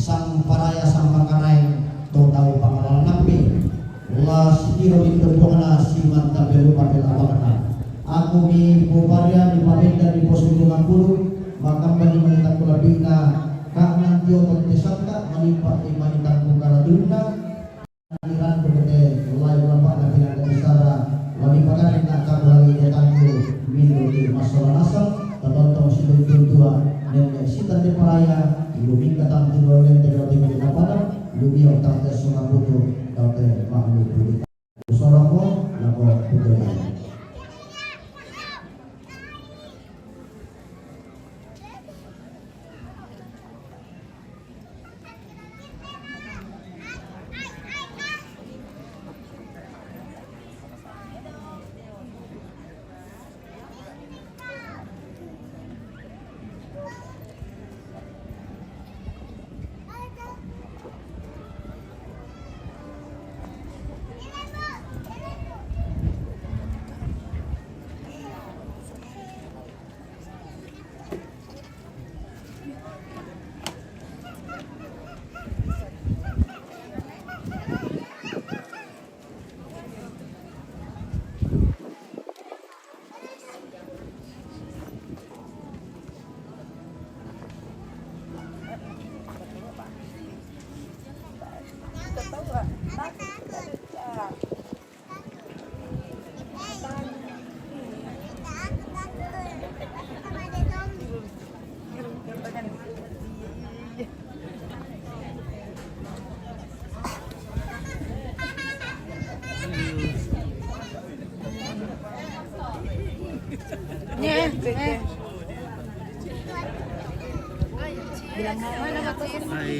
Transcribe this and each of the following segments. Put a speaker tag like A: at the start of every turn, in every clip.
A: sang paraya sang pangkanay tahu pangalanan nabi ulah sidiro ditebongna si mantap belu papel abakana aku mi bubaria di pabenda di pos 50 maka bani manitan kulabina kang nanti otot desaka menimpa imanitan kungaraduna iran berbeda mulai berapa nabi besara wanita kan nak kamu lagi datangku minum di masalah asal tertonton situ dua dan sitan di paraya lumi katang tidur dan tidak tidur apa lumi otak tes sungai butuh otak makhluk butuh soroko lapo budaya.
B: Bilang mana aku
C: malu.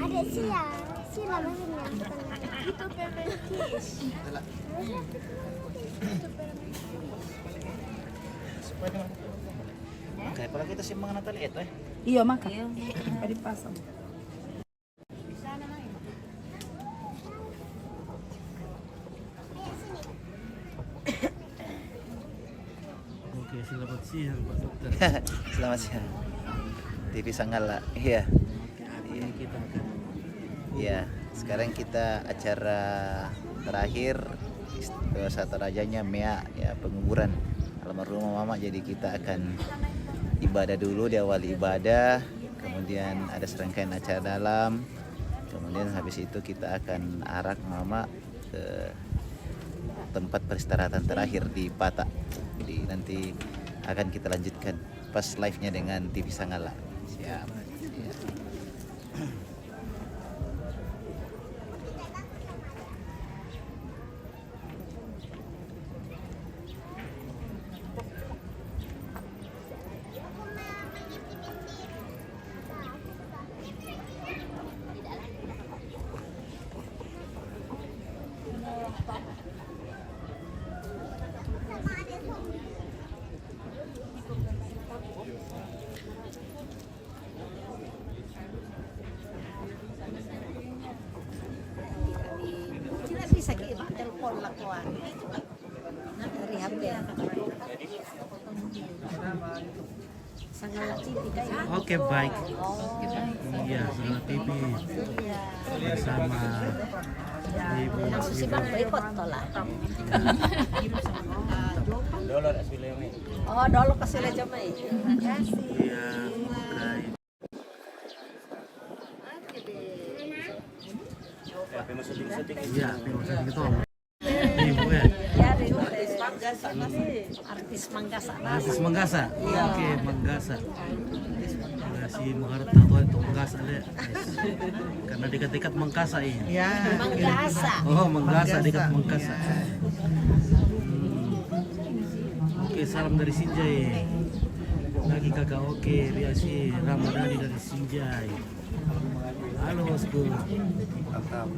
D: Ada sila maksudnya. Itu pementis.
C: Kayak pala kita sih mga nataliit eh.
B: Iya maka. Pwede pasang.
C: Oke, selamat siang Pak Dokter.
E: Selamat siang. TV Sanggala. Iya.
C: Hari ini kita akan
E: Iya, sekarang kita acara terakhir satu rajanya Mea ya penguburan almarhumah mama. Jadi kita akan ibadah dulu, diawali ibadah, kemudian ada serangkaian acara dalam, kemudian habis itu kita akan arak mama ke tempat peristirahatan terakhir di Pata. Jadi nanti akan kita lanjutkan pas live-nya dengan TV Sanggala. Siap. Ya.
D: Bisa kita telepon lakuan dari HP sangat TV kayak
C: Oke, baik. Iya, Sanggala TV bersama Ibu
D: susibang boykot tolak oh dolo kasih aja mai
C: Iya, baik. Iya, pengusaha gitu. Ibu ya.
D: ya Rio artis Manggasa
C: Artis Manggasa. Oke, Manggasa. Si mengharap tahu itu Manggasa deh. Karena dekat-dekat Mangkasa ini.
D: Manggasa
C: Oh, Manggasa dekat Mangkasa. Oke, salam dari Sinjai. Lagi kakak oke, Riasi Ramadhani dari Sinjai. Halo bosku. Mantap.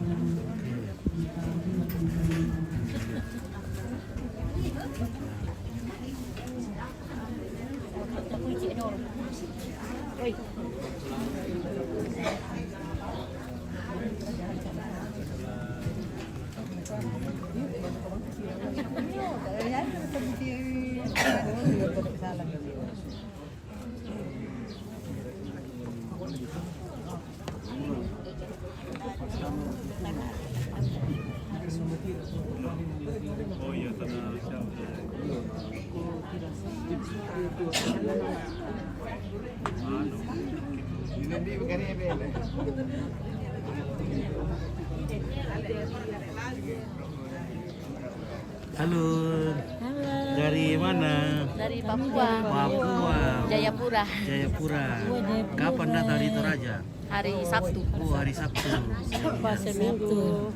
C: Halo. Dari mana?
B: Dari Papua.
C: Papua.
B: Jayapura.
C: Jayapura. Kapan datang di Toraja?
B: Hari Sabtu.
C: Oh, hari Sabtu.
F: Pas seminggu,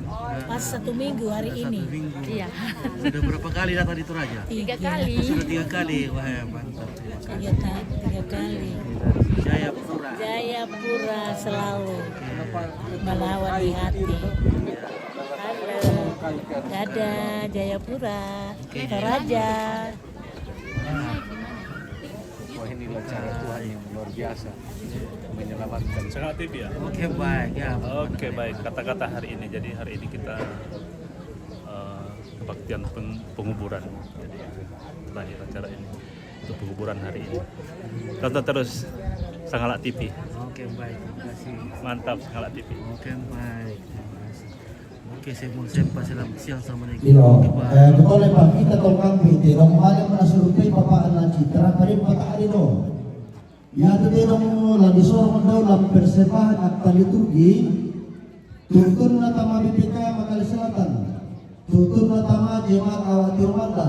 F: pas 1 minggu hari ini.
C: 1 minggu.
B: Iya.
C: Sudah berapa kali datang di Toraja?
B: 3 kali.
C: Sudah 3 kali. Wah, mantap. Terima kasih.
F: Tiga kali.
C: Jayapura.
F: Jayapura selalu melawan di hati. Halo, dadah Jayapura, Toraja.
G: Wah, inilah cara Tuhan yang luar biasa menyelamatkan.
H: Sangat aktif ya.
C: Oke, baik ya.
H: Oke, baik. Kata-kata hari ini. Jadi hari ini kita kebaktian penguburan. Jadi terakhir acara ini untuk penguburan hari ini. Tonton terus Sangalak TV.
C: Oke, baik. Terima kasih.
H: Mantap Sangalak TV.
C: Oke, baik. Terima kasih. Oke, saya mau sempat selamat siang. Assalamualaikum.
A: Iyo,
C: Oke, baik.
A: betul ya Pak, kita tolong piti, dong malam nasurupay Bapak na citra, parin pataari no. Ya itu dia dong lagi sorong daw lang persembahan at liturgi, tuntun na tama BPK Makali Selatan, tuntun na tama jemaat Awati Romanda,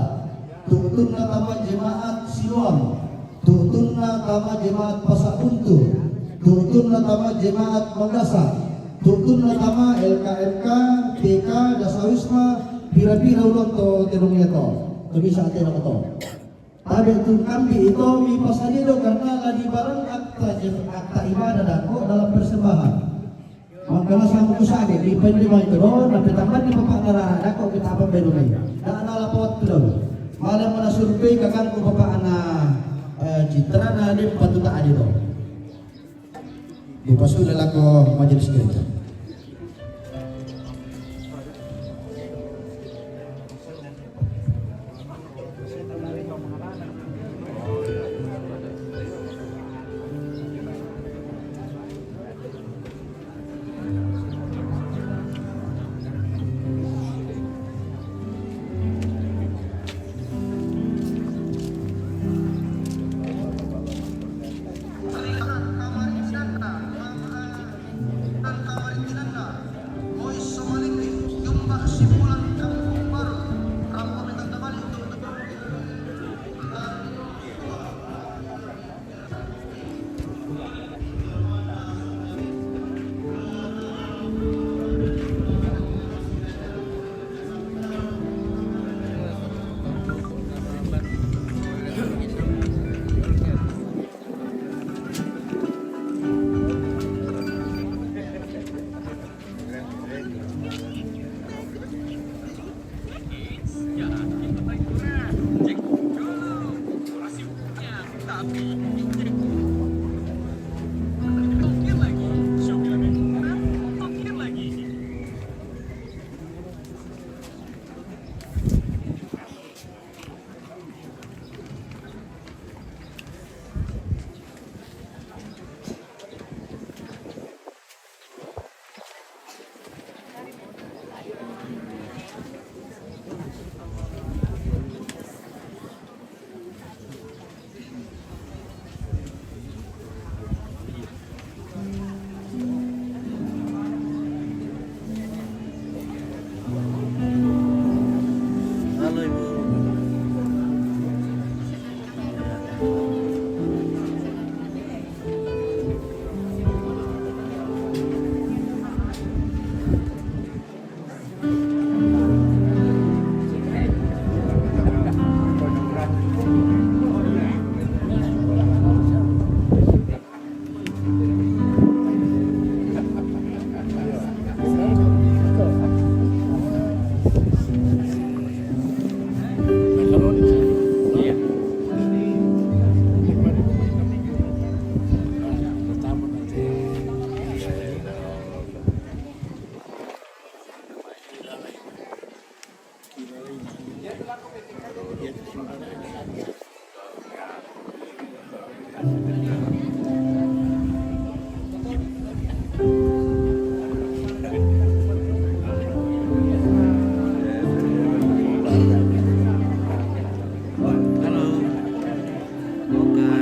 A: tuntun na tama jemaat Siloam, tuntun na tama jemaat Pasabuntu, tuntun na tama jemaat Magasa, tuntun na tama LKMK, TK, Dasawisma, pira-pira ulang to tinongnya to. Ito bisa atin ako to. Tapi itu kami itu mi pasanido karena lagi barang akta ibadah dako dalam persembahan. Maka sama kusage di penlima itu do napitamban di bapak nara dako kita apa beno mai. Da ana lapot to. Malam mana survei kakan ku bapak ana citra na di patuta adi do. Di pasul lako majelis gereja.
C: Halo. Oke.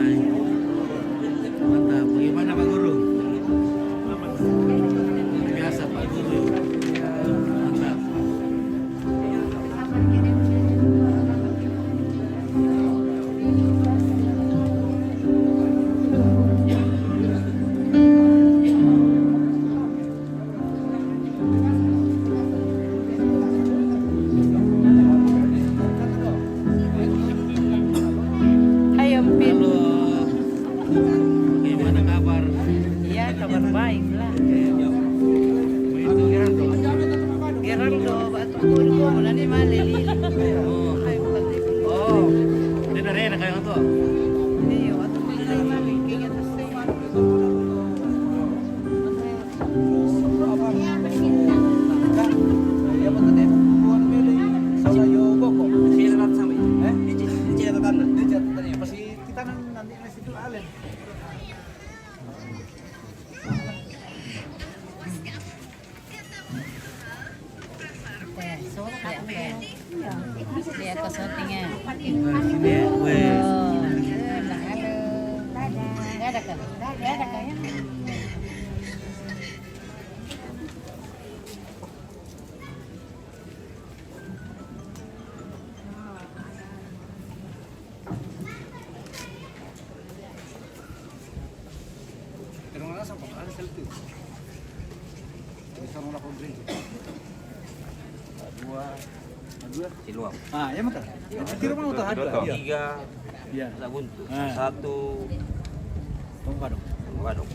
C: Mantap. Bagaimana Pak Guru? Luar biasa Pak Guru. Mantap.
D: Ayo, Pin.
C: Halo. Bagaimana kabar?
D: Iya, kabar baik lah. Gerando, batu kurko, nani malili.
C: Oh. Ini dari enak kayak itu.
D: Iya, batu malili mali, kayaknya terus. Lihat ke syutingnya.
C: Sini ya. Wes.
D: Nggak ada kan? Nggak ada kayaknya.
G: Siluam.
I: Ah, ya maka. Tiro mo to hadwa.
G: Tiga.
I: Iya.
G: Sabuntu.
I: Ah.
G: Satu.
I: Tunggu dong.
G: Wadong.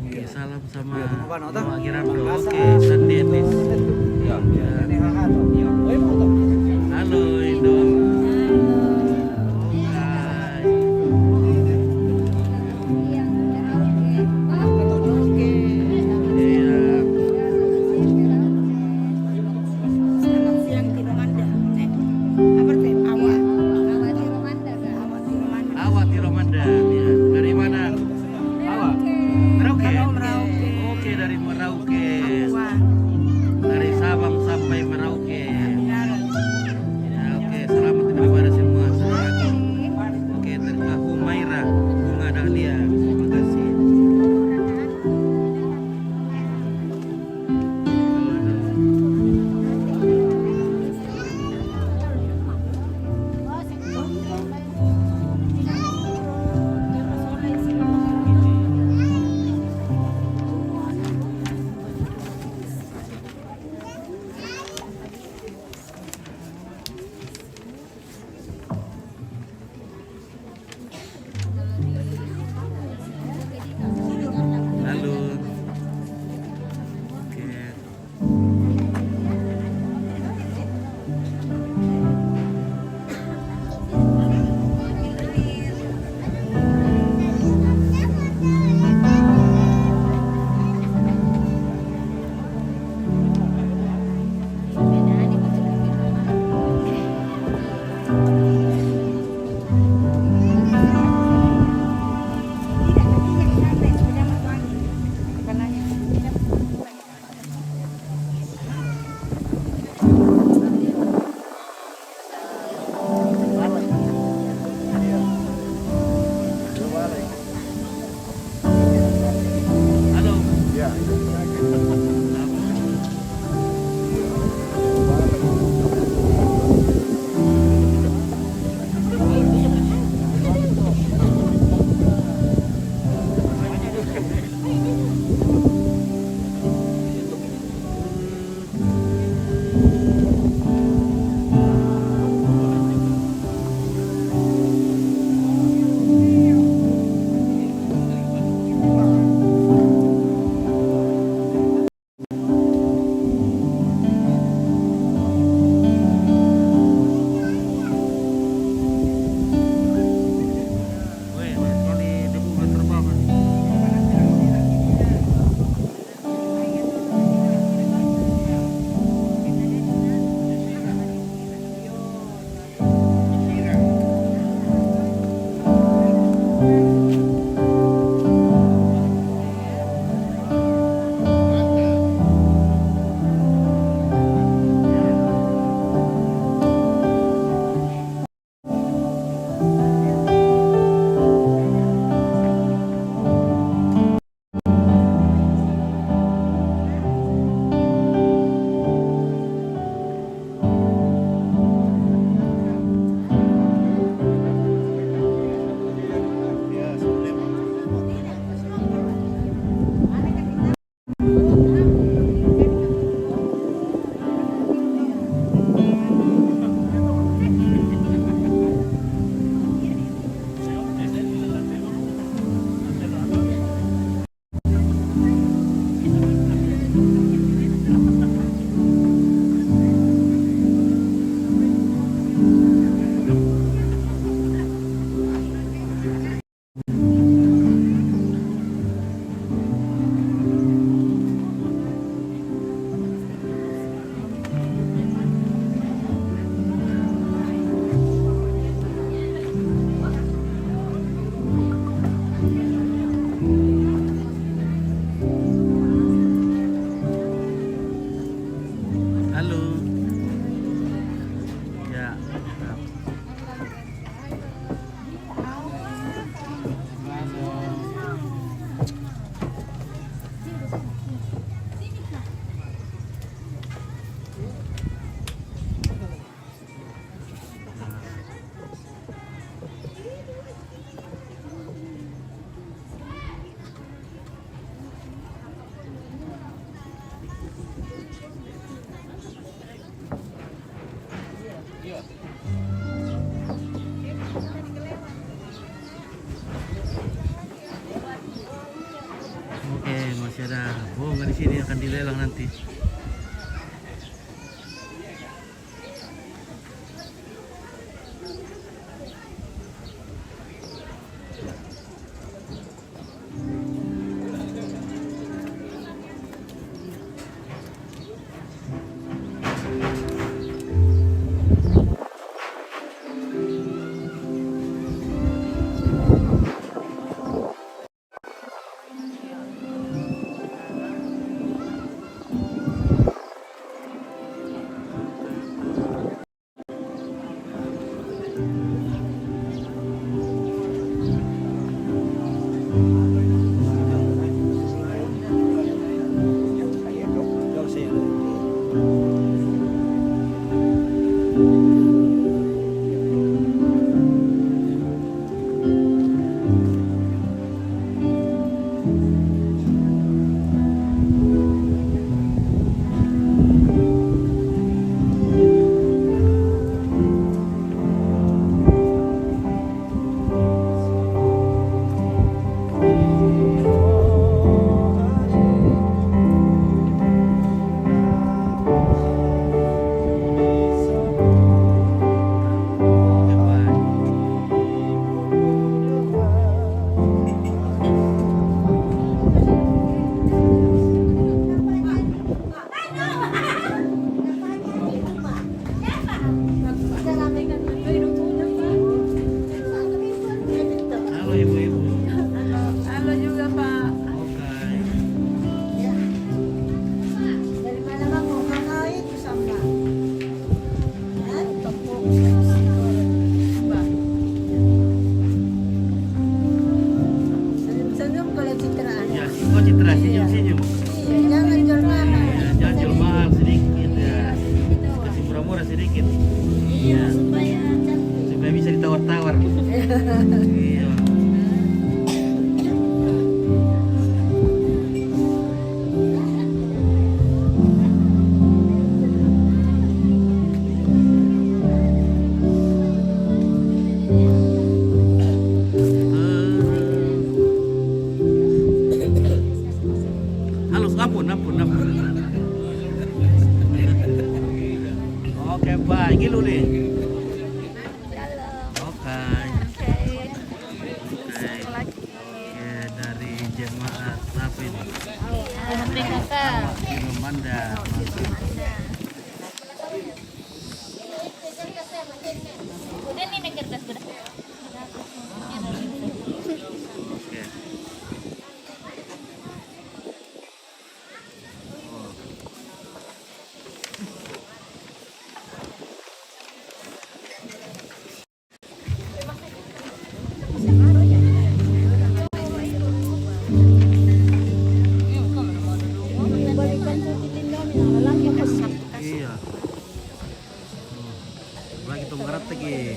C: Oke, salam sama
I: Iya, tunggu paano,
C: Mama
I: ta?
C: Girando. Oke, San Dennis.
G: Ya.
I: Iya. Oy mo to.
C: Halo, Indo. Hai. Iya. Awak di Romanda. Ya. Dari mana? Awak. Merauke. Oke, dari Merauke. Dari Sabang sampai Merauke. Ya, oke, selamat kepada semua saudaraku. Oke, terima Humaira, Bunga Dahlia. Terima kasih. Halo. Oke. Halo. Ya. Weh, ini debu udah terbang. Halo. Ya. Oke, masih ada bunga di sini akan dilelang nanti. Halo ibu-ibu.
D: Halo juga Pak.
C: Oke.
F: Dari mana bang mau mana itu sama? Tepung. Senyum-senyum kalau citraan.
C: Ya, kok Citra senyum-senyum.
F: Iya, jangan jual mahal.
C: Ya, jangan jual mahal sedikit ya. Kasih murah-murah sedikit.
F: Iya, supaya cantik.
C: Supaya bisa ditawar-tawar. Iya. Halo, ampun. Oke, baik, gilu nih. Oke. Oke, dari jemaat apa ini? Manda.
B: Udah nih naik kertas udah.
C: Oke. Iya. Lagi tuh mengerat lagi.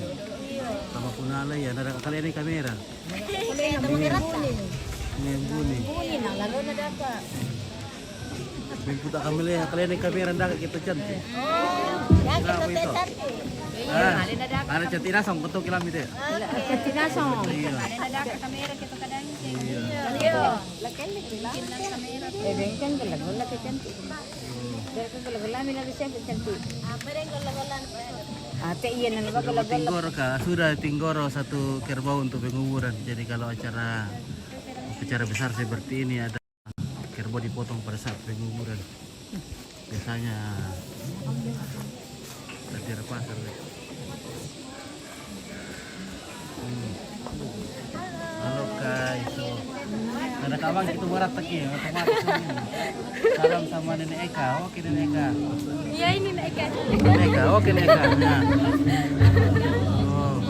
C: Sama punala ya, ada kalian ini kamera. Ini yang bunyi. Puta kami lihat kalian ini kamera ndak kita cantik. Kenapa itu? Ada cantik nasong betul kilam itu.
F: Cantik nasong.
C: Iya.
F: Kan gala-gala ke cantik. Dari kan gala-gala mina bisa cantik. Ate iya nang
C: Sudah tinggoro kah? Sudah tinggoro satu kerbau untuk penguburan. Jadi kalau acara besar seperti ini ada kerbau dipotong pada saat penguburan. Biasanya tadi pasar. Halo Kai. Ada kawan kita berat lagi otomatis ini. Salam sama Nenek Eka. Oke Nenek Eka.
B: Iya ini
C: Neka, oke Neka. Ya. Oh.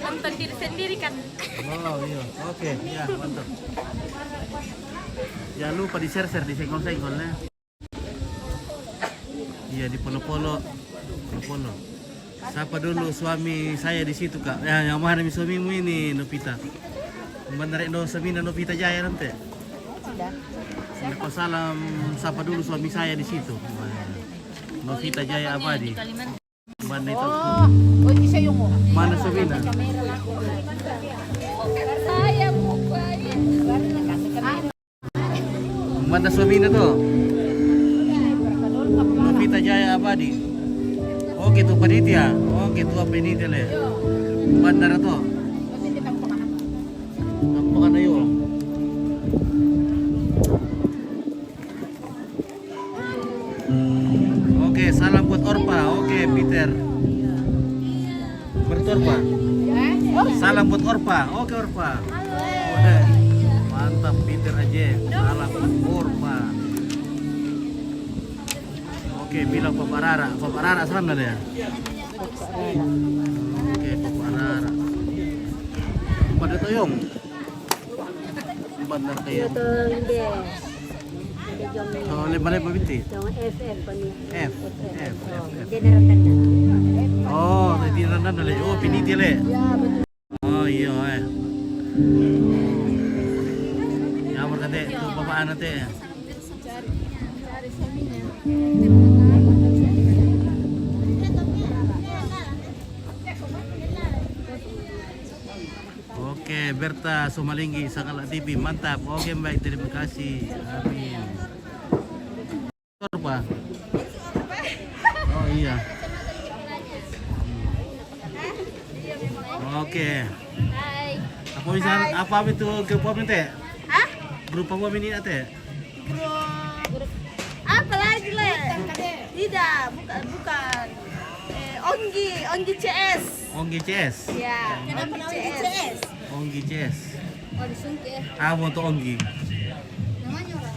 B: Nonton diri sendiri kan.
C: Oh iya, oke, ya mantap. Jangan lupa di share di senggol-senggolnya. Iya di polo-polo. Siapa dulu suami saya di situ kak? Ya yang mana suamimu ini Novita? Benar no Samina Novita Jaya nanti. Salam siapa dulu suami saya di situ? Novita Jaya Abadi. Mana itu?
F: Oh, ini siya yung mo.
C: Mana Samina?
B: Saya bukan.
C: Mana suaminya tuh? Novita Jaya Abadi. Oh gitu panitia. Oh gitu panitia le. Bandara tuh. Apa na yun? Oke, salam buat Orpa. Oke, Peter. Bertorpa. Salam buat Orpa. Oke, Orpa. Oke. Mantap Peter aja. Salam buat Orpa. Oke, bilang Papa Rara. Papa Rara sana ya. Oke, Papa Rara. Pada toyong. Bandar kayo. Oh, lima binti. F. Oh, tadi rendah le. Oh, piniti le. Oh, iya Ya berkate itu babaan nanti. Oke, Berta Somalinggi Sakala TV mantap. Oke, baik, terima kasih. Amin. Apa? Oh iya. Oke.
B: Hai.
C: Apa itu grup apa teh?
B: Hah?
C: Grup apa ini teh?
B: Grup apa lagi le? Tidak, bukan. Onggi CS.
C: Onggi CS.
B: Ya, Onggi CS.
C: Onggi CS.
B: Oh, disuntik ya.
C: Ah, untuk Onggi.
B: Namanya orang.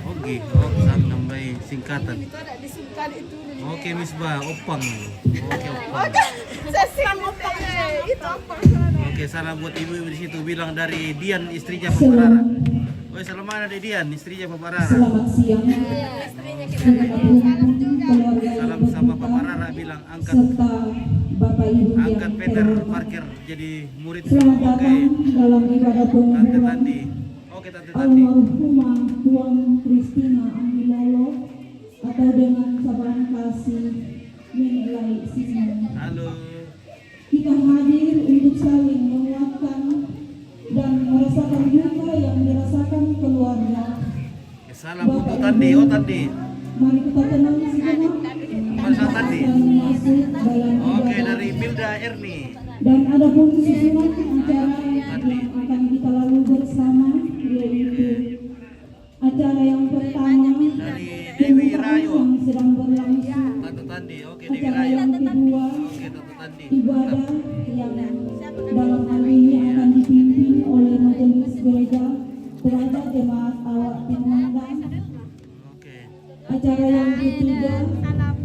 C: Onggi. Oh, sang nambai singkatan.
B: Itu ada disingkat itu.
C: Oke, Misbah, Opang. Oke, Opang.
B: Saya sing opang itu opang.
C: Oke, salam buat ibu-ibu di situ bilang dari Dian istrinya Papa Rara. Oh, salam mana dari Dian istrinya Papa Rara.
J: Selamat siang.
B: Istrinya kita salam juga.
C: Salam sama Papa Rara bilang angkat
J: Serta Bapak Ibu yang
C: Peter
J: terhormat.
C: parkir jadi murid.
J: Selamat
C: Oke.
J: datang dalam ibadah
C: Tante
J: penguburan
C: Tandi. Oke, Tante Tandi.
J: almarhumah Tuan Kristina Angilolo atau dengan sapaan kasih Nenek Lai Simon.
C: Halo.
J: Kita hadir untuk saling menguatkan dan merasakan duka yang dirasakan keluarga.
C: Salam untuk Tandi. Oh, Tandi.
J: Mari kita tenang sejenak.
C: Masa Tandi.
J: Akan masuk dalam
C: Oke,
J: ibadah.
C: dari Milda Erni.
J: Dan ada pun susunan acara yang akan kita lalui bersama, yaitu acara yang pertama
C: Dari Dewi Rayo.
J: yang sedang berlangsung,
C: Tante Tandi. Oke, Dewi
J: acara
C: Rayo.
J: yang kedua
C: Oke, Tante Tandi.
J: ibadah yang dalam hal ini akan dipimpin oleh majelis gereja terhadap jemaat awak pengundang.
C: Oke.
J: Acara yang ketiga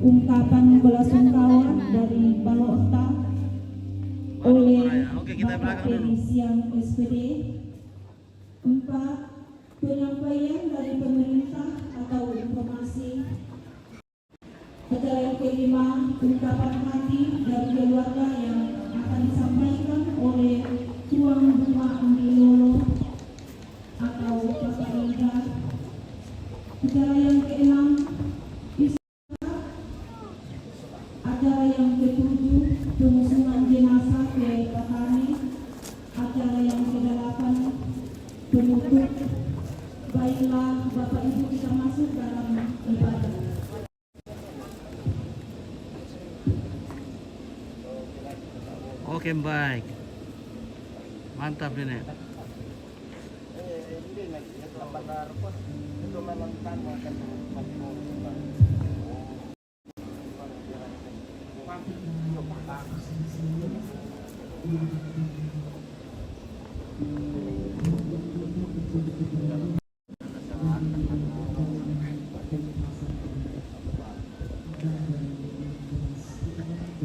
J: ungkapan belasungkawa dari Balota oleh
C: Oke, kita
J: Bapak
C: belakang dulu.
J: Penisian SPD. 4. Penyampaian dari pemerintah atau informasi. Acara yang kelima ungkapan hati dari keluarga yang akan disampaikan oleh Tuan Rumah Angilolo atau Bapak Ida. Acara yang keenam acara yang ketujuh pengusungan jenazah ke Bakani. Acara yang kedelapan penutup. Baiklah Bapak Ibu kita masuk dalam ibadah.
C: Oke, baik. Mantap ini.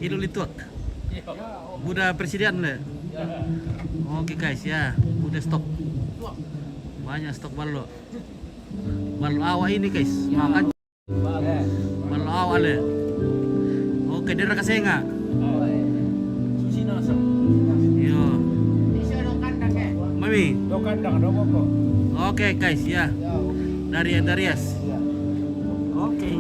C: Kilo lituak. Udah presiden le. Oke guys ya, udah stok. Banyak stok balok. Balok awak ini guys, makan. Balok awak le. Oke, dia kasih enggak? Yo. Mami. Oke guys ya. Darias. Oke.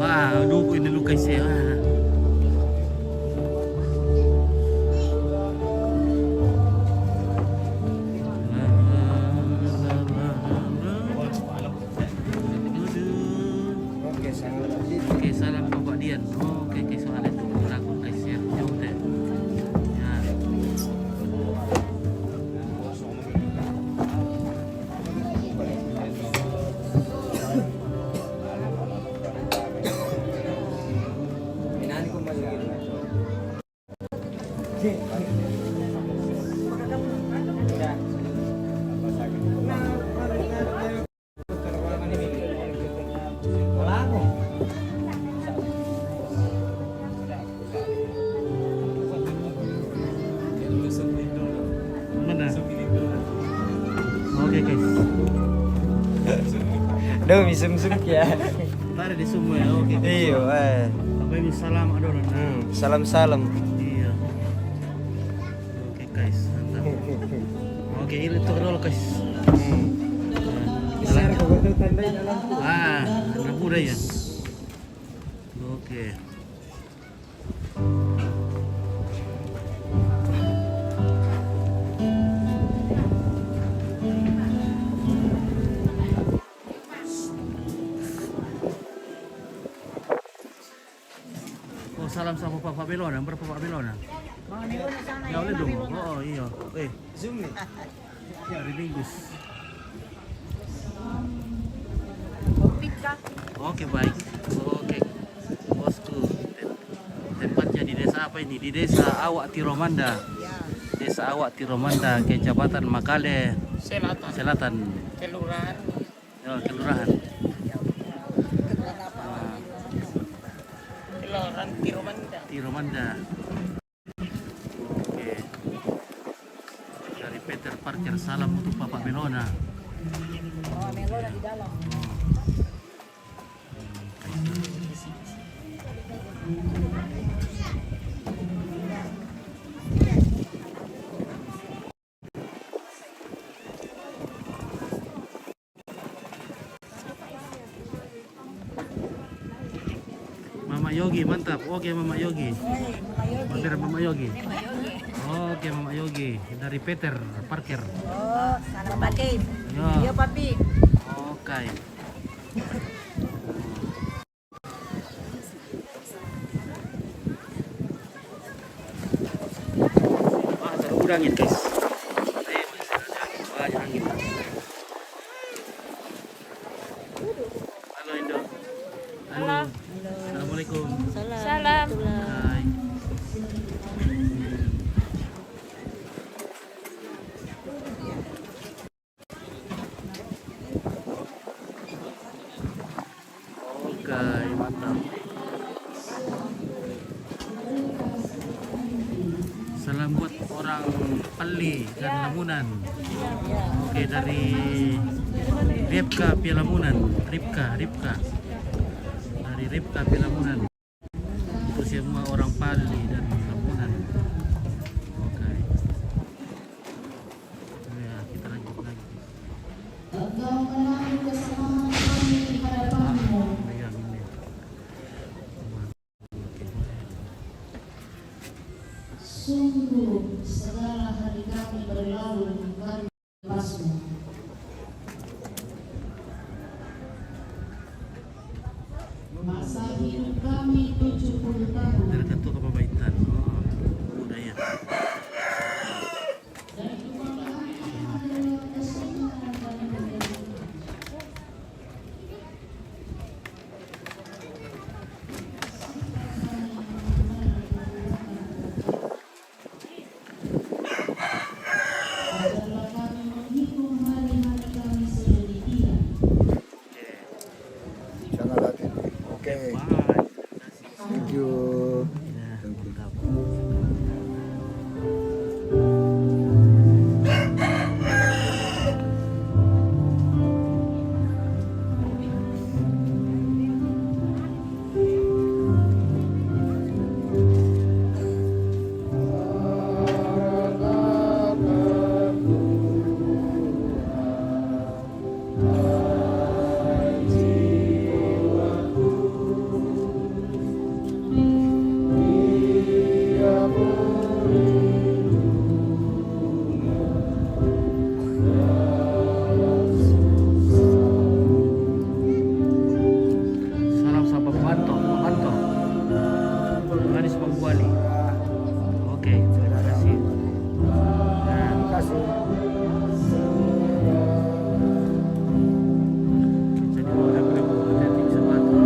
C: Wah, aduh ini lu guys ya. Oke, salam Bapak Dian. Oke, soalnya itu lagu guys ya. Ya udah. Ya. Mana? Oke guys.
I: Duh, misum-sum ya.
C: Tadi di semua ya. Oke.
I: Iya,
C: Apa ini salam adonan.
I: salam-salam.
C: Iya. Oke guys, mantap. Oke, ini tuh dulu guys.
I: Besar kok betul tandain alam.
C: Anak muda ya. Oke. Oh, salam sama Pak Belona, berapa Pak Belona? Ya oleh dong. Oh iya.
I: Zoom nih.
C: Ya Ringus. Oke baik. Oke. Bosku. Tempatnya di desa apa ini? Di desa Awak Tiromanda. Desa Awak Tiromanda, Kecamatan Makale Selatan.
D: Kelurahan.
C: Ya, kelurahan.
D: Kelurahan Tiromanda.
C: Tiromanda. Oke. Dari Peter Parker, salam untuk Bapak Melona.
F: Oh, melon di dalam.
C: Mama Yogi mantap. Oke Mama Yogi. Mampir Mama Yogi. Oke Mama Yogi dari Peter Parker.
F: Oh, salam pakai.
C: Ya.
F: Iya, papi.
C: Oke. Terkurangin guys. Banyak angin. Halo Indo. Halo. Assalamualaikum.
D: Salam.
C: Hai. Oke, mantap. Salam buat orang Pali dan Lamunan. Oke, dari Ripka Pialamunan. Ripka. Dari Ripka Pialamunan. Untuk semua orang Pali dan Lamunan. Oke. Ya, kita lanjut lagi.
J: Engkau menarik keselamatan kami di hadapanmu.
C: Yang ini.
J: Sungguh segala hari kami berlalu kami lepasmu. Masa hidup kami 70 tahun.
C: Dari Ketua Kepabaitan. Oh, budaya.
J: Dari kebanggaan adalah kesenangan dan kemuliaan. Adalah kami menghitung hari
C: Bu Ali. Oke, terima kasih. Nah, jadi udah berhenti sepatu.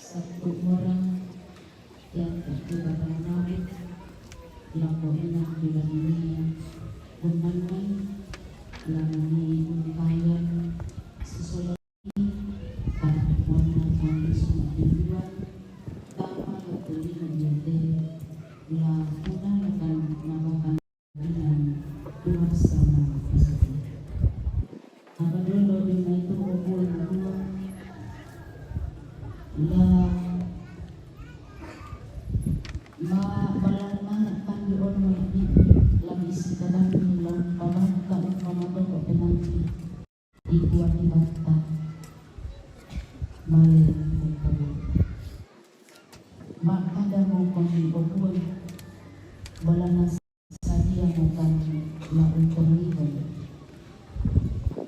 J: Satu orang yang tertiba dalam yang enak bila ini memanai lamani umpayan sesuai pada permohonan kami semua dibuat tanpa lebih menjadi lakukan akan melakukan dengan bersama tersebut. Apabila dengan itu kumpul dua malamang kami orang ini lagi sekarang nilang pamangkan pamangkan penanti ikuan di bata malam maka ada mau kami berbuat balanas saja bukan laun terlibat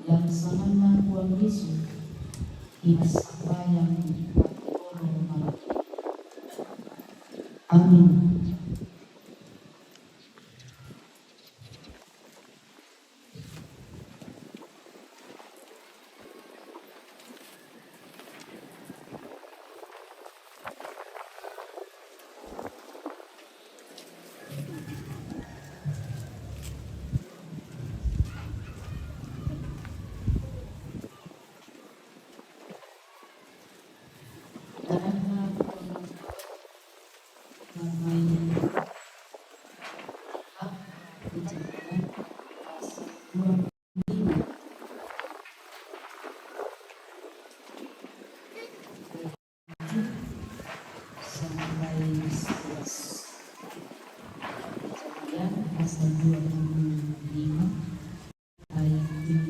J: yang sangat mampuan Yesus inas bayang amin.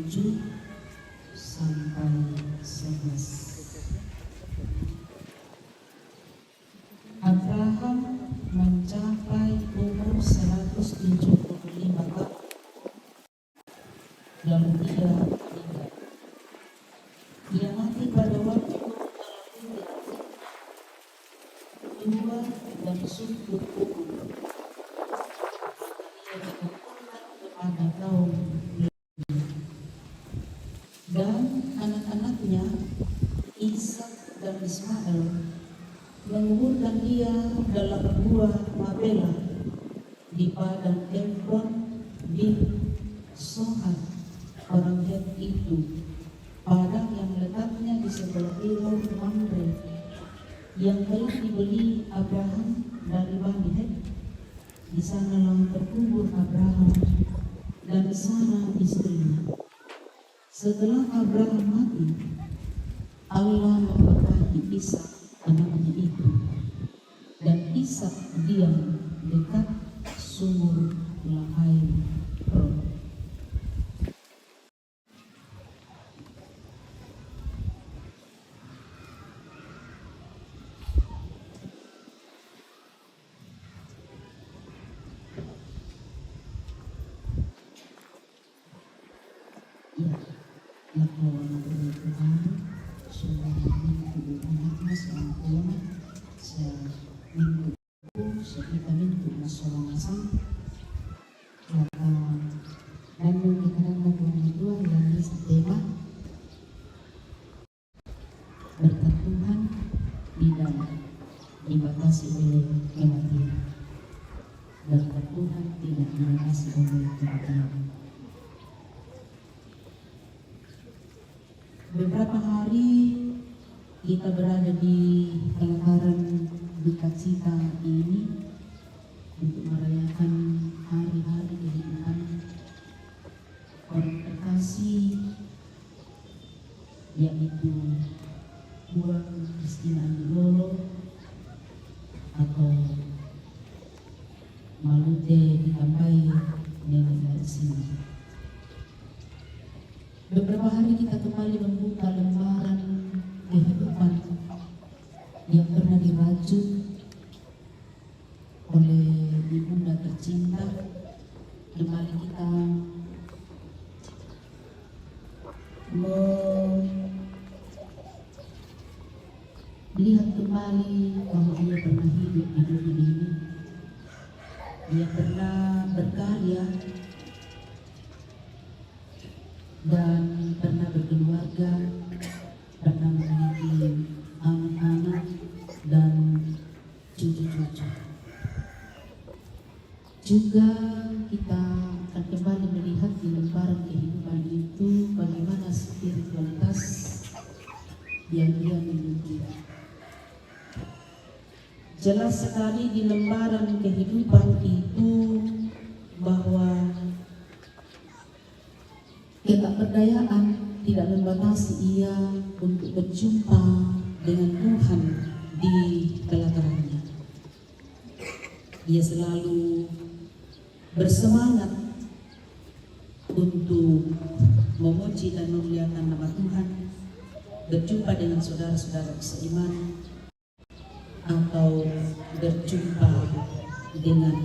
J: 7 sampai 11. Abraham mencapai umur 175 tahun lalu dia meninggal. Dia mati pada waktu dua dan sungguh umur. Dia dikatakan kepada kaum dan anak-anaknya Ishak dan Ismail menguburkan dia dalam gua Mabela di padang Efron bin Sohar orang Het itu, padang yang letaknya di sebelah timur Mamre yang telah dibeli Abraham dari Bani Het. Di sanalah terkubur Abraham dan di sana istrinya. Setelah Abraham mati, Allah memberkati Ishak anaknya itu, dan Ishak diam dekat sumur Lahai Ron. Ya, laporan dari Tuhan sudah minggu anaknya seorang seminggu kita minggu masalah masam dan menggunakan laporan dua yang tema berkat Tuhan tidak dibatasi oleh kematian. Berkat Tuhan tidak dibatasi oleh kematian. Beberapa hari kita berada di pelataran duka cita ini untuk merayakan hari-hari kehidupan orang terkasih, yaitu Puan Christina Angelolo atau Malute ditambahi nenek dari sini. Beberapa hari kita kembali membuka lembaran kehidupan yang pernah dirajut oleh ibunda tercinta. Kembali kita melihat kembali bahwa dia pernah hidup di dunia ini. Dia pernah berkarya dan pernah berkeluarga, pernah memiliki anak-anak dan cucu-cucu. Juga kita akan kembali melihat di lembaran kehidupan itu bagaimana spiritualitas yang dia miliki. Jelas sekali di lembaran kehidupan itu bahwa ketidakberdayaan tidak membatasi ia untuk berjumpa dengan Tuhan di pelatarannya. Dia selalu bersemangat untuk memuji dan memuliakan nama Tuhan, berjumpa dengan saudara-saudara seiman, atau berjumpa dengan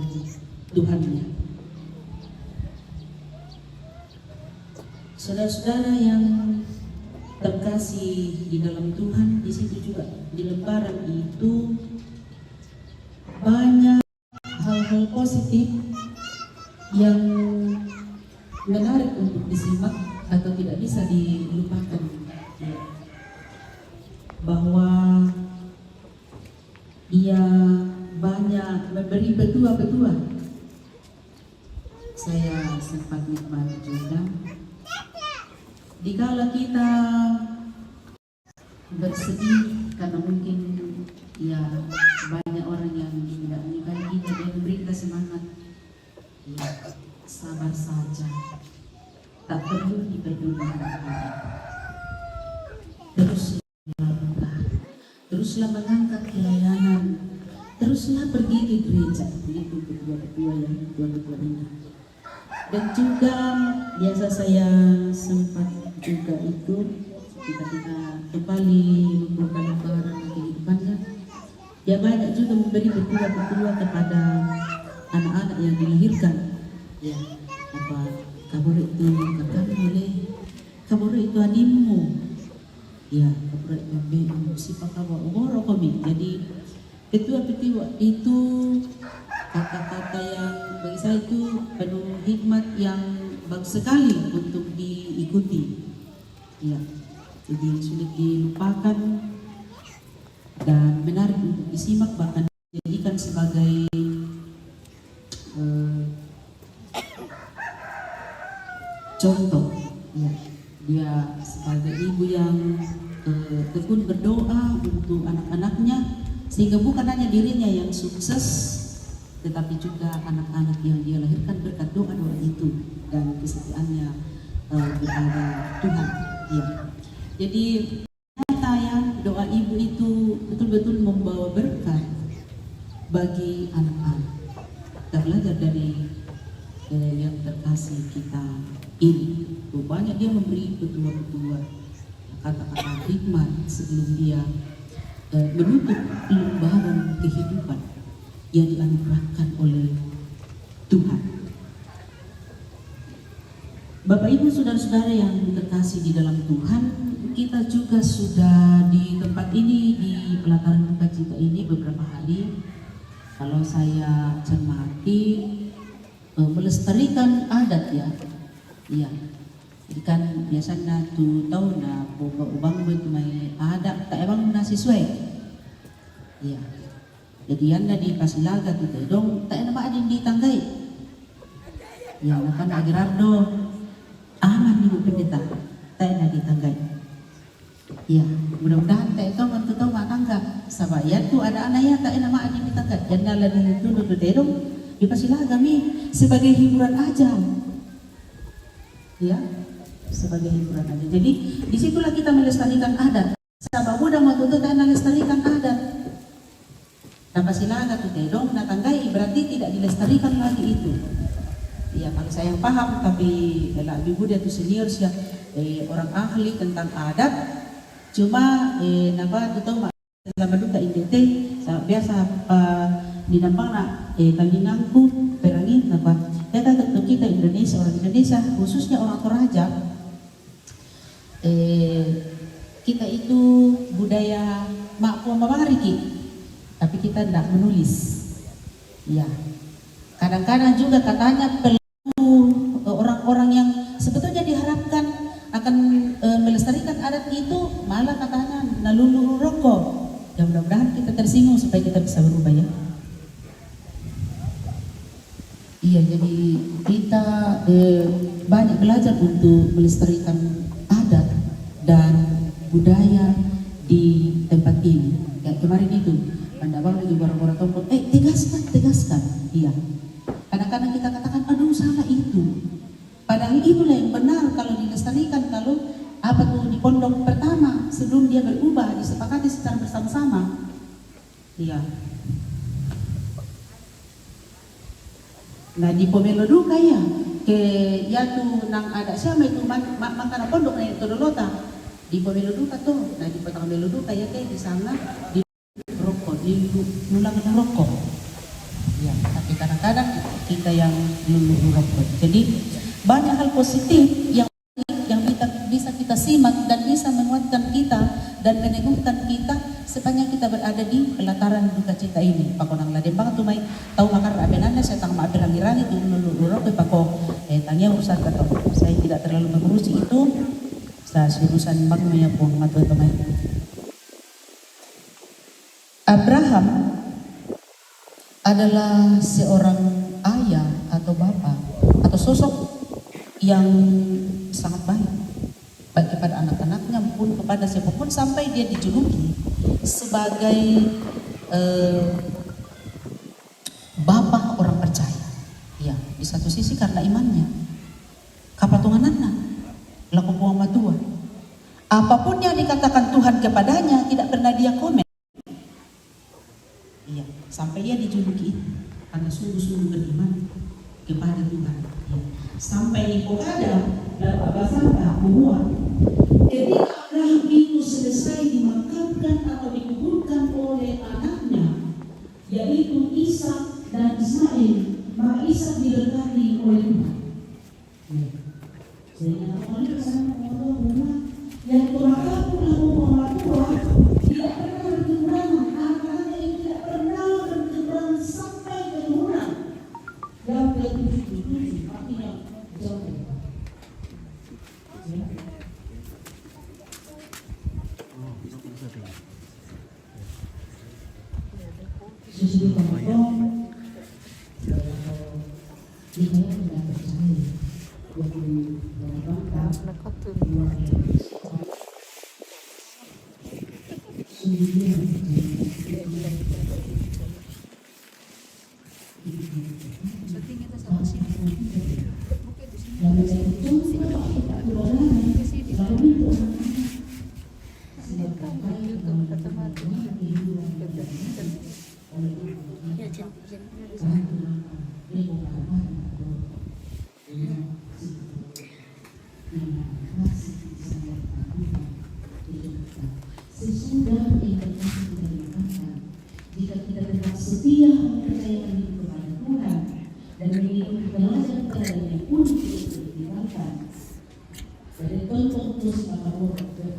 J: Tuhannya. Saudara-saudara yang terkasih di dalam Tuhan, di situ juga di lembaran itu banyak hal-hal positif yang menarik untuk disimak atau tidak bisa dilupakan. Bahwa ia banyak memberi petua-petua. Saya sempat nikmati juga. Dikala kita bersedih karena mungkin ya banyak orang yang tidak menyukai kita dan memberi kita semangat, ya sabar saja, tak perlu diperdulikan. Teruslah berdoa, teruslah mengangkat pelayanan, teruslah pergi ke gereja. Itu ketua-ketua yang ketua-ketua ini. Dan juga biasa saya sempat juga itu kita kembali membuka lembaran kehidupannya. Dia banyak juga memberi petua-petua kepada anak-anak yang dilahirkan. Ya, apa kabur itu kami oleh kabur itu animu. Ya, kabur itu ambil sifat kabar umur kami. Jadi petua-petua itu kata-kata yang bagi saya itu penuh hikmat yang bagus sekali untuk diikuti. Ya, jadi sulit dilupakan dan menarik untuk disimak, bahkan dijadikan sebagai contoh. Ya, dia sebagai ibu yang tekun berdoa untuk anak-anaknya, sehingga bukan hanya dirinya yang sukses, tetapi juga anak-anak yang dia lahirkan berkat doa-doa itu dan kesetiaannya kepada Tuhan. Ya. Jadi nyata ya, doa ibu itu betul-betul membawa berkat bagi anak-anak. Kita belajar dari yang terkasih kita ini. Banyak dia memberi petua-petua, kata-kata hikmat sebelum dia menutup lembaran kehidupan yang dianugerahkan oleh Tuhan. Bapak Ibu saudara-saudara yang terkasih di dalam Tuhan, kita juga sudah di tempat ini, di pelataran duka cita ini beberapa hari. Kalau saya cermati, melestarikan adat ya. Iya. Jadi kan biasanya tuh tahu na ubang itu may adat tak emang na sesuai. Iya. Jadi anda di Pasilaga gitu dong, tak enak ada di tanggai. Ya, nakan Gerardo aman nih pendeta, tak enak di tanggai. Ya, mudah-mudahan tak tahu kan tahu mak tangga. Sabab ya tuh ada anaknya tak enak ada di tangga. Jangan lagi itu dong di Pasilaga mi sebagai hiburan aja. Ya, sebagai hiburan aja. Jadi disitulah kita melestarikan adat. Sabab mudah mau tuntut tak melestarikan adat. Nah Pasilaga tuh dong, nah tanggai berarti tidak dilestarikan lagi itu. Ya kalau saya yang paham, tapi ibu dia tuh senior sih, orang ahli tentang adat. Cuma napa tuh tahu mak selama duka IDT, biasa di nampang nak talingangku perangi napa. Ya tentu kita Indonesia, orang Indonesia khususnya orang Toraja, kita itu budaya mak mamariki. Tapi kita tidak menulis. Ya, kadang-kadang juga katanya perlu orang-orang yang sebetulnya diharapkan akan melestarikan adat itu malah katanya nalulu rokok. Ya mudah-mudahan kita tersinggung supaya kita bisa berubah ya. Iya, jadi kita banyak belajar untuk melestarikan adat dan budaya di tempat ini. Kayak kemarin itu. Pandabang lagi orang-orang tombol, tegaskan, iya. Kadang-kadang kita katakan, aduh salah itu. Padahal itulah yang benar kalau dilestarikan, kalau apa tuh di pondok pertama sebelum dia berubah disepakati secara bersama-sama, iya. Nah di Pomelo kaya, ke ya tuh nang ada siapa itu makanan pondok na itu dolota di Pomelo tuh, nah di Petang Pomelo kaya di sana di rokok, diulang rokok. Ya, tapi kadang-kadang kita yang lulu rokok. Jadi banyak hal positif yang bisa kita simak dan bisa menguatkan kita dan meneguhkan kita sepanjang kita berada di pelataran duka cita ini. Pakonang laden banget tuh may tahu makar abenannya saya tang maaberang-irang itu lulu rokok pako tanya urusan kata. Saya tidak terlalu mengurusi itu. Sa urusan bang maya pun matuh-matuh. Abraham adalah seorang ayah atau bapak atau sosok yang sangat baik kepada anak-anaknya maupun kepada siapapun sampai dia dijuluki sebagai bapak orang percaya. Ya, di satu sisi karena imannya, kapatunganannya, laku buang matua. Apapun yang dikatakan Tuhan kepadanya tidak pernah dia komen. Iya, sampai dia dijuluki itu karena sungguh-sungguh beriman kepada Tuhan. Ya. Sampai di Pokada dan Abasanta membuat ketika Abraham itu selesai dimakamkan atau dikuburkan oleh anaknya, yaitu Ishak dan Ismail, maka Ishak didekati oleh Tuhan. Yang turakapunlah orang tua tidak pernah berkekurangan, anak-anaknya itu tidak pernah berkekurangan sampai keturunan yang ke-77, artinya jauh. Sesudah pemotong, dia tidak percaya. Sesudah investasi kita lakukan, jika kita tetap setia mempercayakan diri kepada Tuhan dan mengikuti teladan-teladan yang unik yang ditinggalkan, dari contoh terus maka orang Tuhan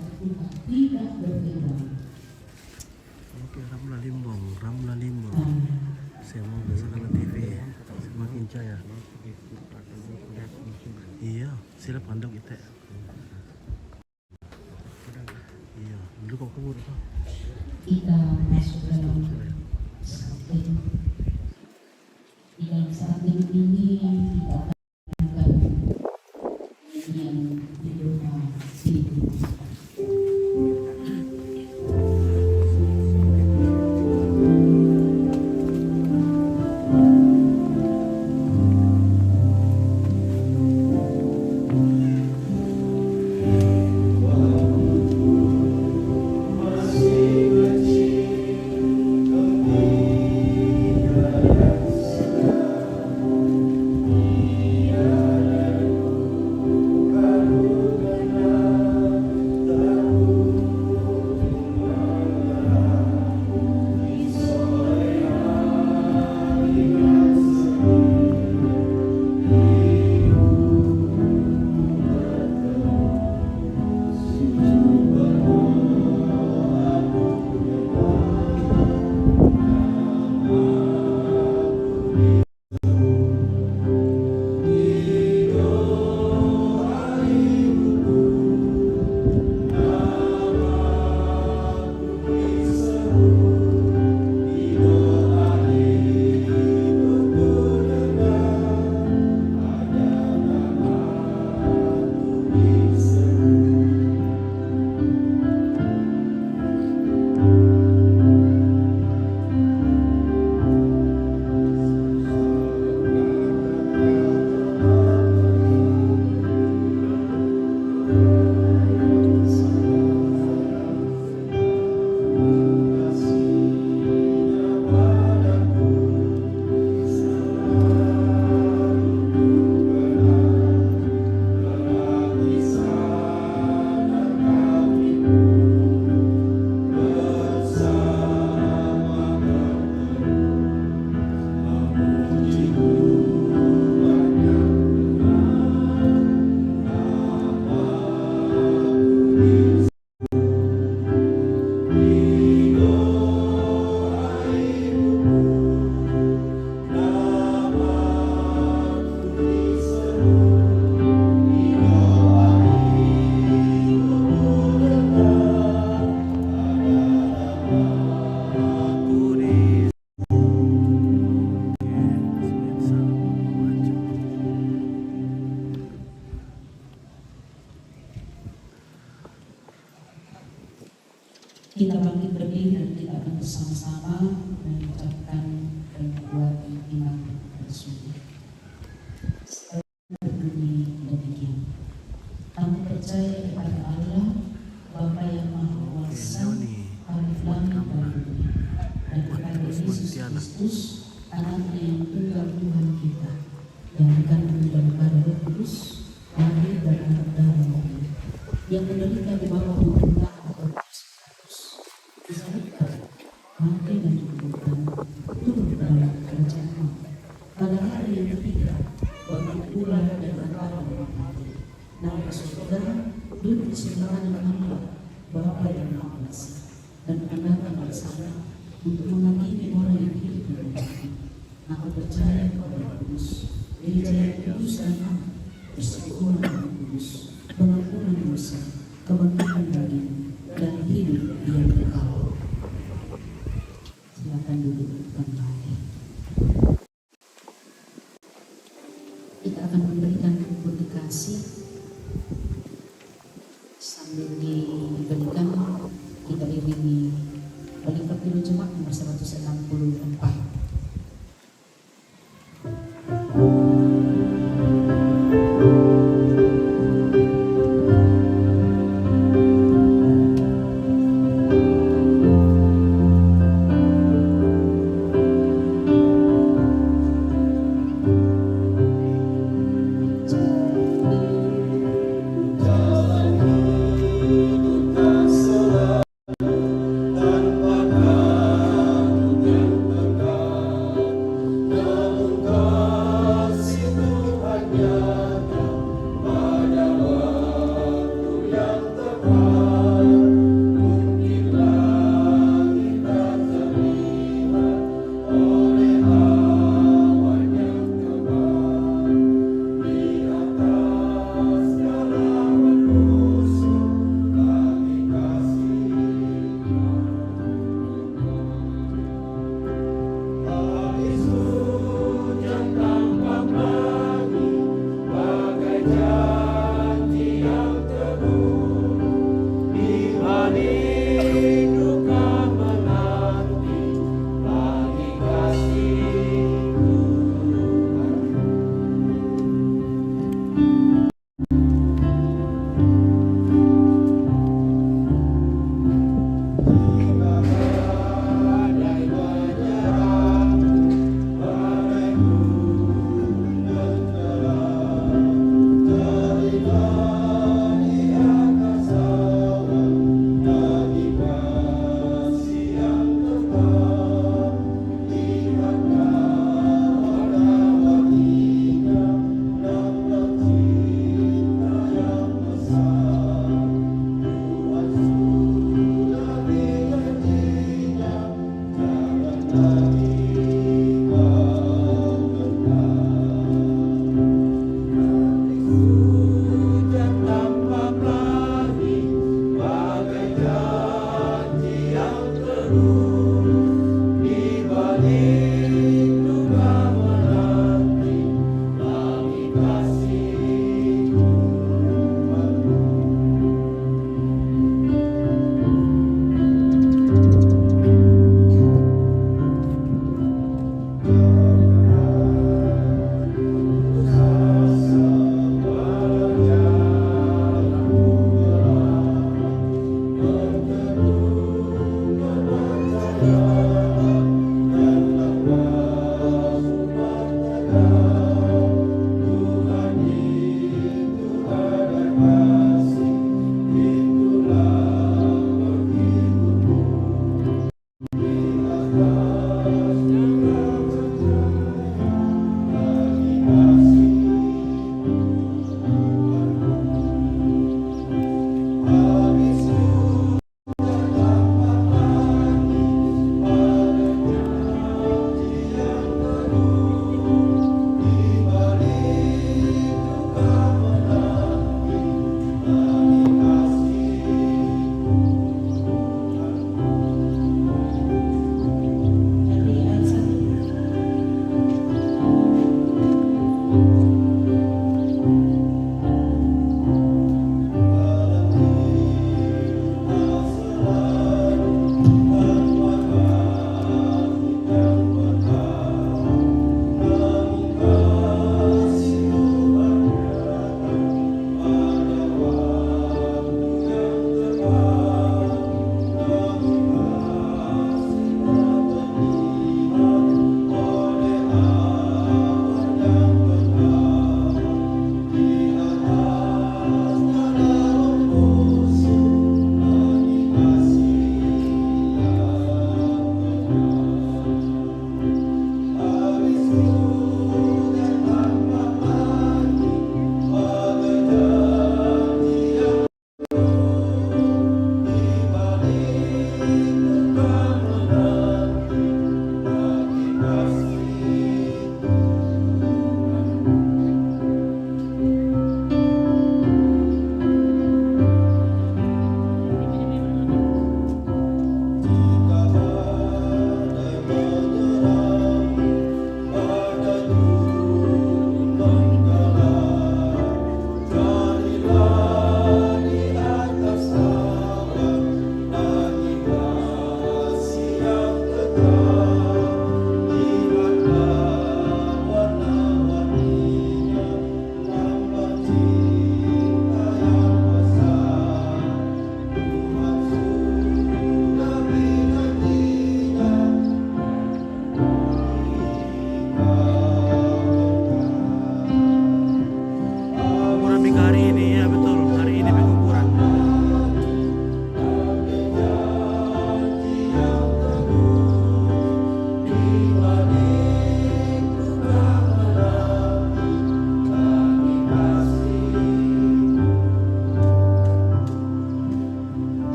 J: tidak berkembang.
C: Oke, Ramla Limbong. Semoga Salam TV semakin jaya. Iya, sila pandang kita. Iya, dulu kau kubur apa?
J: Kita masuk dalam saat ini. Di dalam saat ini kita akan yang berdoa hidup. Kita bangkit berdiri dan kita akan bersama-sama mengucapkan dan membuat iman bersujud. Berbunyi demikian. Kami percaya kepada Allah, Bapa yang Maha Kuasa, Khalif langit dan bumi, dan kepada Yesus Kristus, Anaknya yang tunggal Tuhan kita, yang dikandung dan pada Roh Kudus, lahir dari anak darah Maria, yang menderita di bawah pemerintahan atau disalibkan, mati dan dikuburkan, turun ke dalam kerajaan Allah. Pada hari yang ketiga, bangkit pula dari antara orang mati, naik ke surga, duduk di sebelah kanan Allah, Bapa yang Maha Kuasa, dan akan datang bersama untuk menghakimi orang yang hidup dan mati. Aku percaya kepada Kudus, gereja yang kudus dan aman, persekutuan yang kudus, pengampunan dosa, kebangkitan daging, dan hidup yang kekal. Silakan duduk kembali. Kita akan memberikan budi kasih sambil diberikan kita iringi Balita Pilu Jemaat nomor 164.
K: Tanpa kau yang pegang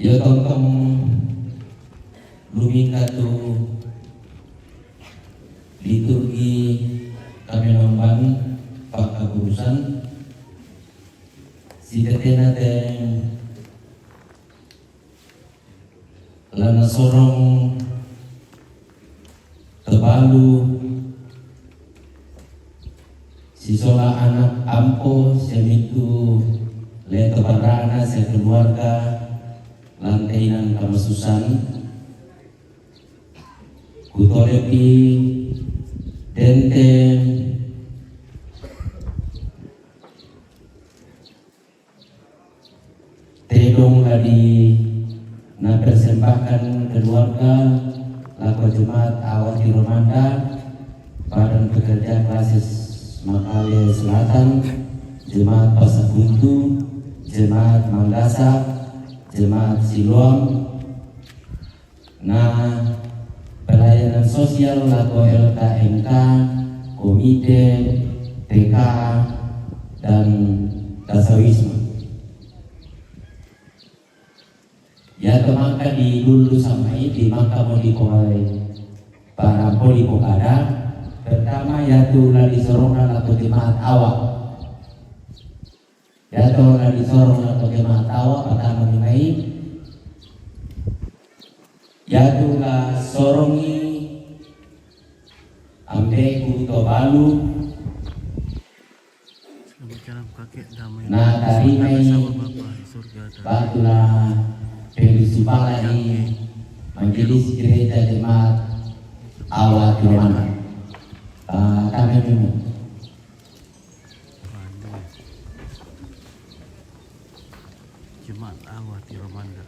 K: Ya tongtong lumika tu liturgi kami nomban pak keputusan si tetena teng lana sorong tebalu si sola anak ampo semitu le tebarana se keluarga lantainan kamasusan kutorepi denten tedong ladi na persembahkan keluarga laku jemaat awal di Romanda Badan Pekerja Klasis Makale Selatan, jemaat Pasakuntu, jemaat Manggasa, jemaat Siloam, nah pelayanan sosial laku LKMK, komite, TK, dan Dasawisma. Ya temangka di dulu sampai di mangka mau dipolai para poli pokada pertama yaitu lagi sorongan atau jemaat awak yaitu lagi sorongan atau jemaat awak pertama mengenai yaitu lah sorongi ambeku tobalu nah tadi mai batulah Felisu Palai Majelis Gereja Jemaat Awal Romanda. Kami minum.
C: Jemaat Awal di Romanda.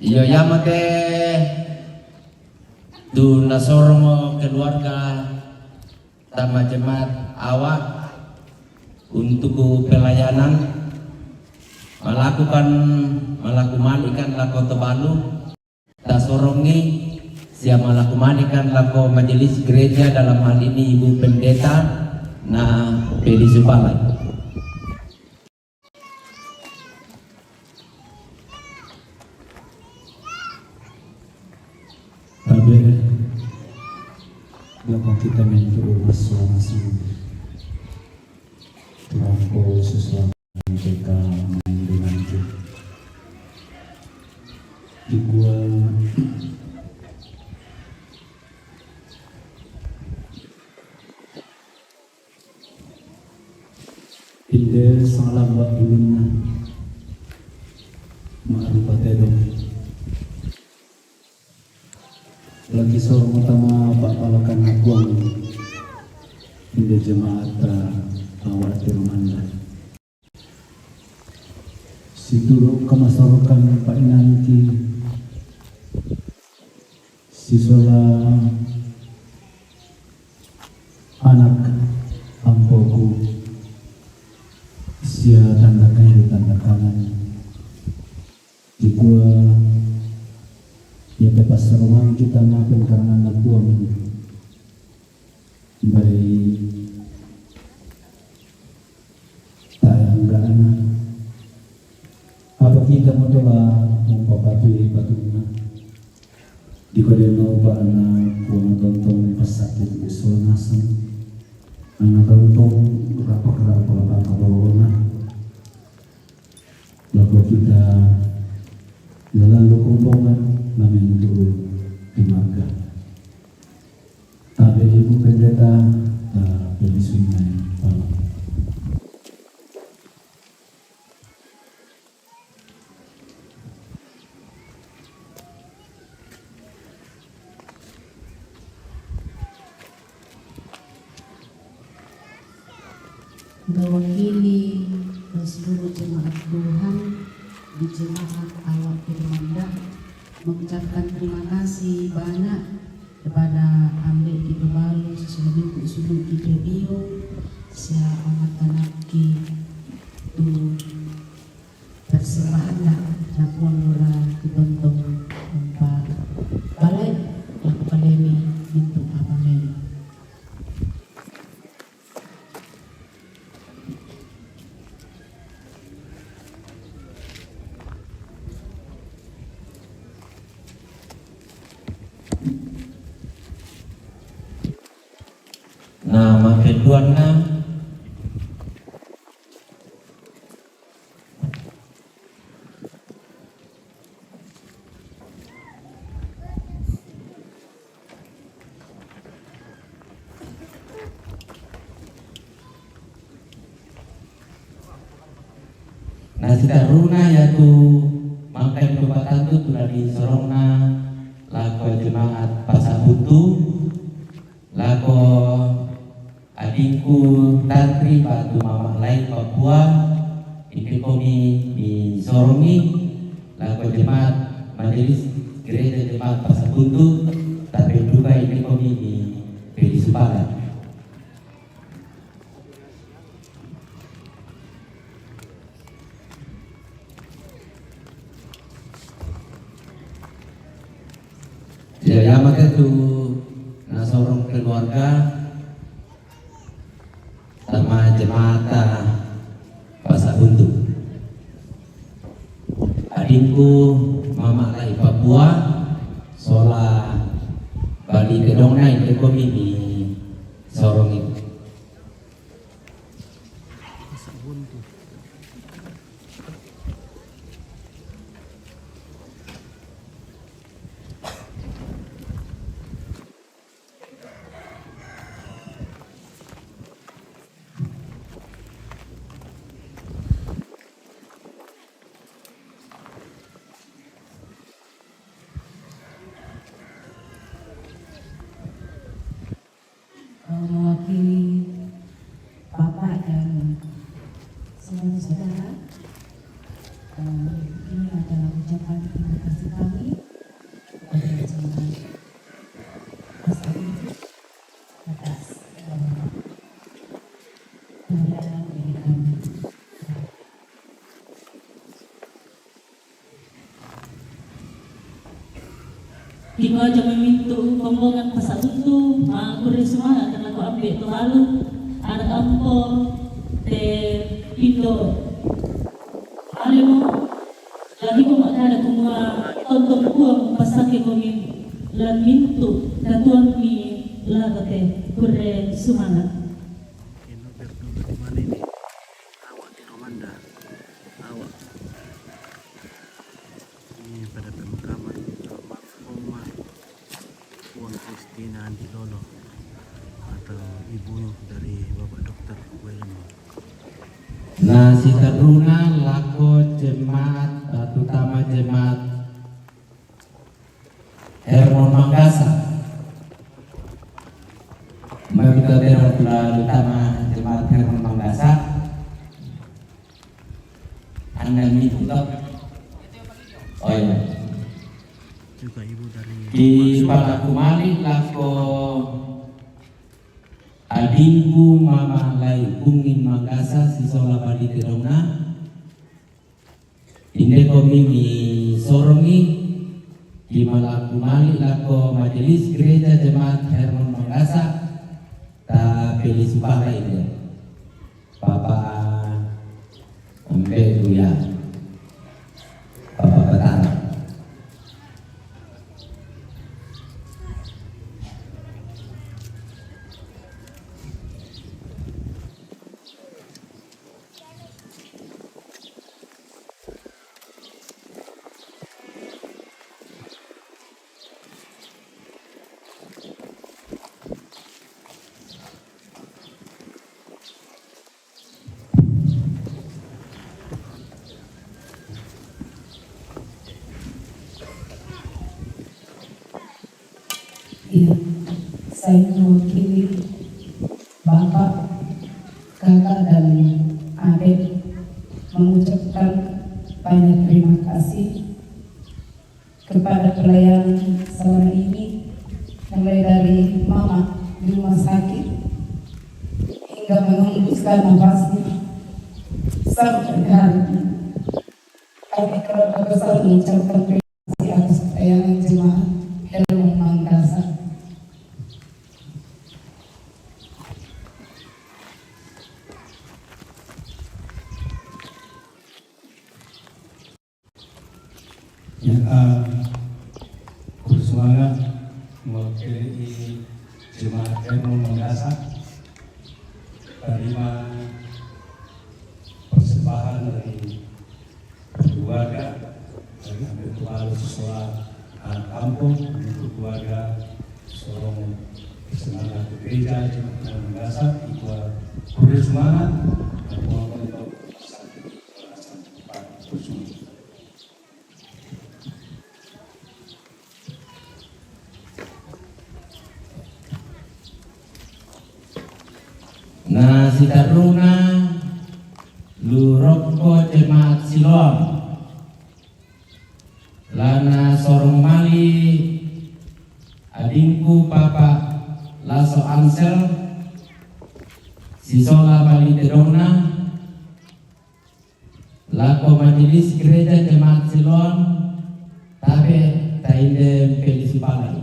K: Iyo yamate tu nasormo keluarga tama jemaat awak untuk pelayanan malakumanikan lako tebalu tasorongi siapa malakumanikan lako majelis gereja dalam hal ini ibu pendeta na Felisu Palai.
A: Belakang kita mencoba masing-masing terangkul sesuatu yang kita main dengan itu di gua inde salam buat dulunya ma'rifat edom lagi seorang utama Pak Palakan Aguang di jemaat awal di Romanda. Situru kemasorokan Pak Inanti sisola anak ampoku sia tanda tangan di gua ya bebas rumah kita maafin karena anak buang baik tayanggaan apa kita mau coba mempapati batuna di kode noba anak buang tontong pesakit usul nasem anak tontong berapa kelapa kabarona lalu kita jalan lukumbongan namin turun di marga. Tapi ibu pendeta dari sungai Palau.
J: Mewakili seluruh jemaat Tuhan di jemaat awal Romanda mengucapkan terima kasih banyak kepada Ambe di Bebalu sesuai usul di Rio sia amat tanaki tu terserah
K: keluarga. Nasi taruna yaitu mangkai kebatan itu telah disorongna lako jemaat Pasabutu, lako adikku tantri batu mama lain Papua ini kami disorongi lako jemaat majelis gereja jemaat Pasabutu, tapi juga ini kami di Pedi Supala. Ya maka itu nasorong keluarga sama jemaat Pasabuntu. Adikku mama lai Papua sola bali kedongna itu kami di sorong itu.
J: Mewakili Bapak dan seluruh saudara, ini adalah ucapan terima kasih kami kepada jemaat Pasabutu atas pemberian dari kami. Kita jangan minta pembangunan Pasabutu, makuri semangat karena kau ambil tu lalu anak ampo te pindo. Alimo lagi kau mak ada kumua tonton kuang pasake kami lan mintu datuan mi lagate kure semangat.
C: Ino berdua di mana ini? Awak di Romanda. Awak. Ini pada pemakaman almarhumah Puan Christina Andi Lolo atau ibu dari Bapak Dokter William.
K: Nasi taruna lako jemaat terutama jemaat Hermon Mangkasa. Mereka terutama jemaat Hermon Mangkasa. Anda minta, oh iya.
C: Juga ibu dari
K: Di Palakumali lako adingku mama lai Bungin Mangkasa si sola badi terona inde komi mi sorongi di Palakumali lako majelis gereja jemaat Hermon Mangkasa ta Pedi Supala ini Papa Ombe Tuya Papa Betara.
J: Iya, saya mewakili Bapak, Kakak dan Adik mengucapkan banyak terima kasih kepada pelayan selama ini, mulai dari Mama di rumah sakit hingga mengembuskan nafasnya sampai hari ini. Kami keluarga besar mengucapkan terima kasih atas pelayanan jemaat Hermon Mangkasa.
K: Bersemangat mewakili jemaat Hermon Mangkasa menerima persembahan dari keluarga dari ambil kepala sekolah anak kampung untuk keluarga seorang kesenangan ke gereja dan mendasar ikut bersemangat dan untuk na si Taruna Luroko Jemaat Siloam Lana Sorong Mali Adingku Papa Laso Ansel Sisola Bali Tedongna Lako Majelis Gereja Jemaat Siloam Tabe Tainde Pelisupalai.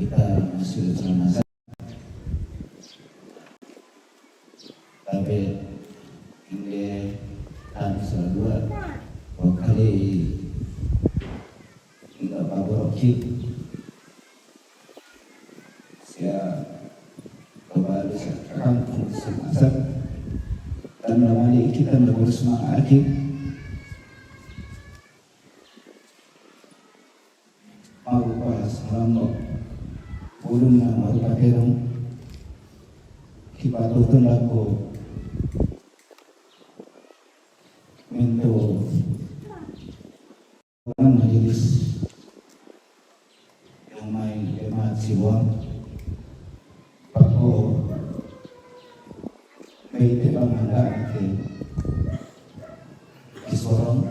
K: Kita masih terasa, tapi ini selalu kali tidak paborokit, saya kembali sekarang semasa dan namanya kita berurus semangat. Ulun na marupakerong kipatuton ako minto ang majelis yang may jemaat Siloam pako may tibang handa iti kisorong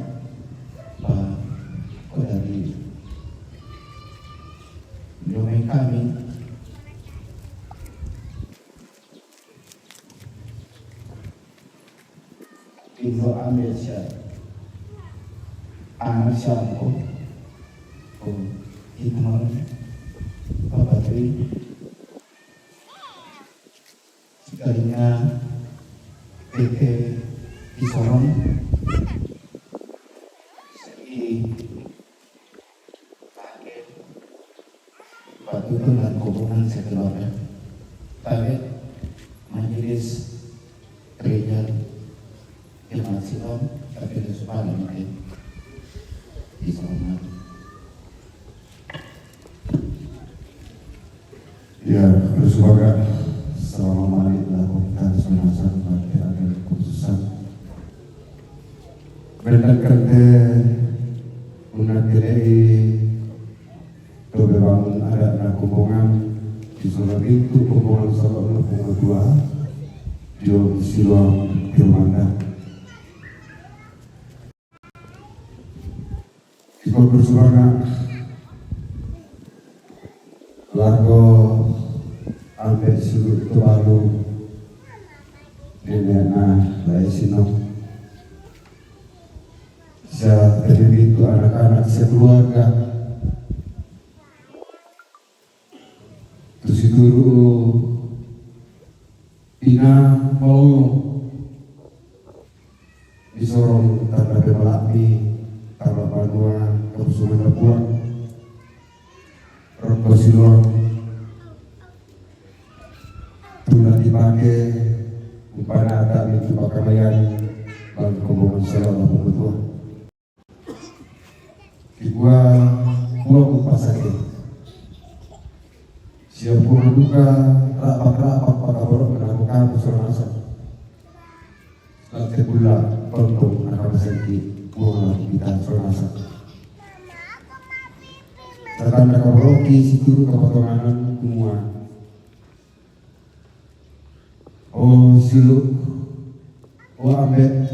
K: pa ko dari lumay kami Indo ambil siya anak siya ko itamang papatri sekalinya PT Kisorong patutunan hubungan sekeluarga tapi majelis gereja Jemaat Siloam tapi itu supaya mungkin diselamat.
L: Ya, bersemoga selama mari melakukan semasa bagi ada khususan berdasarkan mengakhiri kebebangan ada hubungan di sana itu hubungan sama hubungan dua di Siloam Timanda. Ikut bersemangat lagu ambil sudut itu baru nenek lai sino saya terdiri itu anak-anak sekeluarga terus itu Ina mau disorong tanda pemelapi tanpa panuan kerusuhan lebuan rokok Siloam tuna dipakai upana tak itu pakaian dan hubungan salam betul dibuat buang pasake siap buka rapat-rapat pada orang melakukan usaha lantai pula untuk anak pasake buang kita usaha Tatan nakabroki situ kepotongan semua. O silu, o ambet,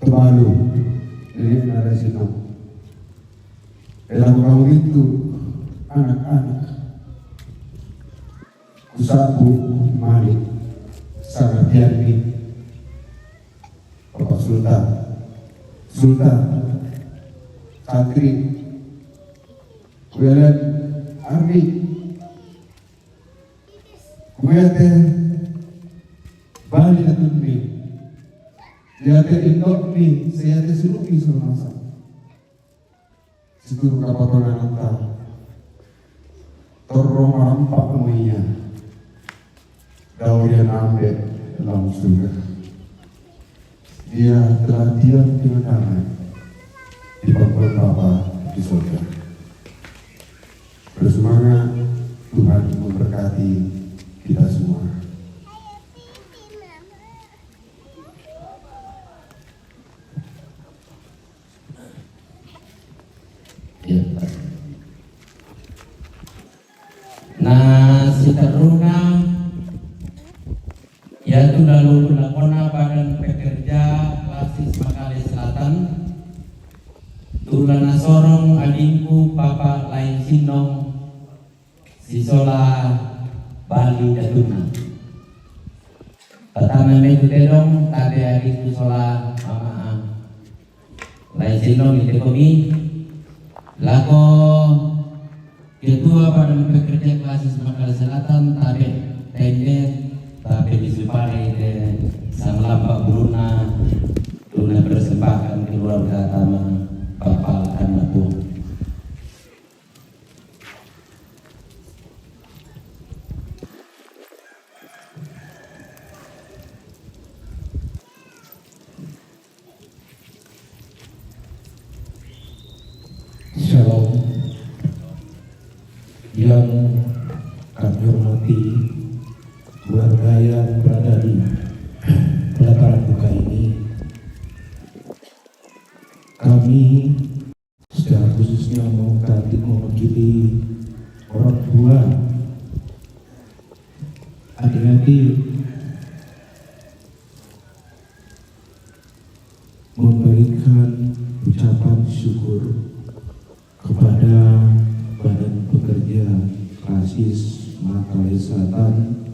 L: Tuvalu dari negara Sino. Dalam kaum itu anak-anak Kusabu Malik Saratiani Bapak Sultan Santri Kuyalan Armi Kuyate Bali Atunmi Yate Indok ni Sayate Silupi Sulmasa Situ kapatonan anta Torro marampak namanya Daurian ambek dalam surga. Dia telah diam dengan damai di pangkuan Bapa di surga. Bersemangat, Tuhan memberkati kita semua.
K: Ya, Pak. Nah, seterusnya yaitu lalu pelakona Badan Pekerja Klasis Makale Selatan Tulana Sorong adingku Papa Lain Sinong Sisola Bali Datuna pertama itu dedong tadi adingku Sola Mama Lain Sinong itu kami lako Ketua Badan Pekerja Klasis Makale Selatan tadi tender tapi disupari sama Pak Bruna persembahkan keluarga Tama Bapak anak tuh.
L: Shalom yang kami hormati keluarga yang berada di pelataran duka ini. Kami secara khususnya mewakili orang tua, adik-adik, memberikan ucapan syukur kepada Badan Pekerja Klasis Makale Selatan,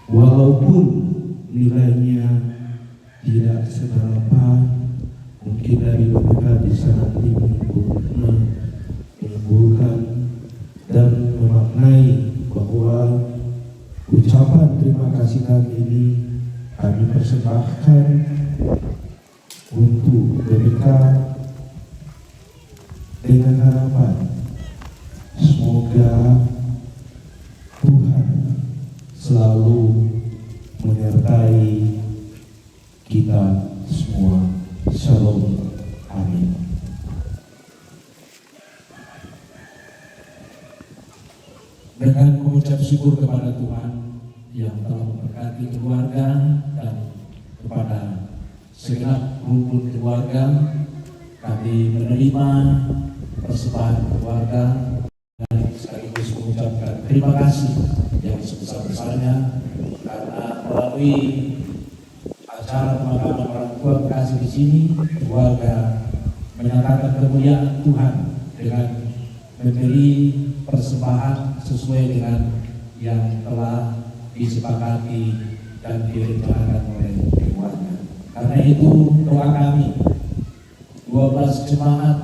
L: walaupun nilainya tidak seberapa, mungkin dari mereka bisa nanti menimbulkan dan memaknai bahwa ucapan terima kasih kami ini kami persembahkan untuk mereka dengan harapan semoga Tuhan selalu menyertai kita semua. Shalom. Amin. Dengan mengucap syukur kepada Tuhan yang telah memberkati keluarga dan kepada segenap rukun keluarga, kami menerima persembahan keluarga dan sekaligus mengucapkan terima kasih yang sebesar-besarnya karena melalui acara pemakaman orang tua kasih di sini keluarga menyatakan kemuliaan Tuhan dengan memberi persembahan sesuai dengan yang telah disepakati dan direncanakan oleh keluarga. Karena itu doa kami 12 jemaat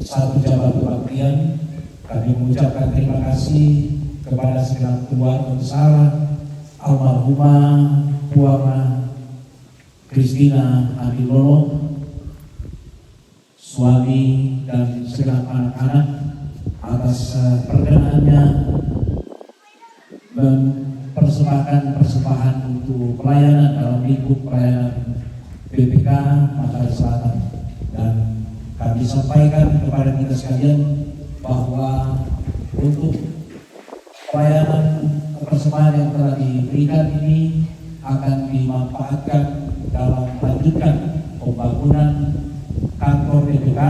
L: 1 jabat kebaktian kami mengucapkan terima kasih kepada segenap keluarga besar almarhumah Puama Kristina Adilono, suami dan segenap anak-anak atas perkenaannya mempersembahkan persembahan untuk pelayanan dalam lingkup pelayanan BPK Makale Selatan. Dan kami sampaikan kepada kita sekalian bahwa untuk pelayanan persembahan yang telah diberikan ini akan dimanfaatkan dalam melanjutkan pembangunan kantor BPK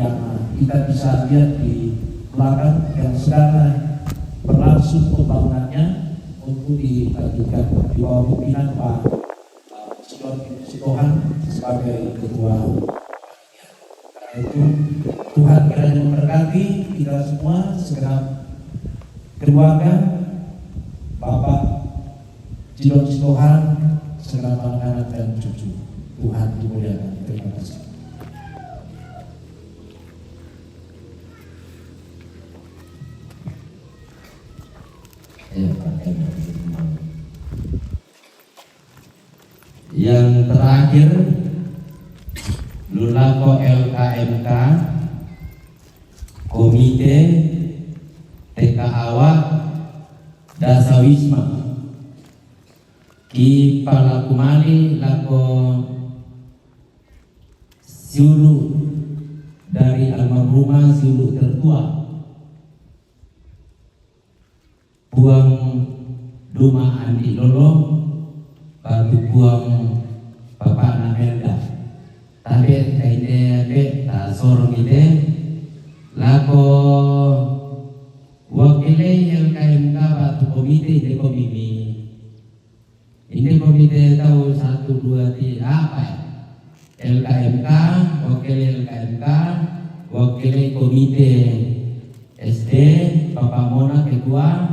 L: yang kita bisa lihat di belakang yang sedang berlangsung pembangunannya untuk dilanjutkan di bawah pimpinan Pak Sitohan
K: sebagai ketua. Karena itu Tuhan kiranya memberkati kita semua, segenap keluarga, Bapak Jidon Sitohan, segenap anak-anak dan cucu. Tuhan dimuliakan. Terima kasih. Yang terakhir, Lulako LKMK, Komite TK Awak Dasawisma, Ki Palakumali lako siulu dari almarhumah siulu tertua, buang Duma Andi Lolo, baru buang Bapak Namelda. Tapi kaine be ta sorong ide lako wakile LKMK batu komite ide komimi. Ini komite tahu 1 2 3 apa ya? LKMK, wakil LKMK, wakil komite SD, Bapak Mona ketua,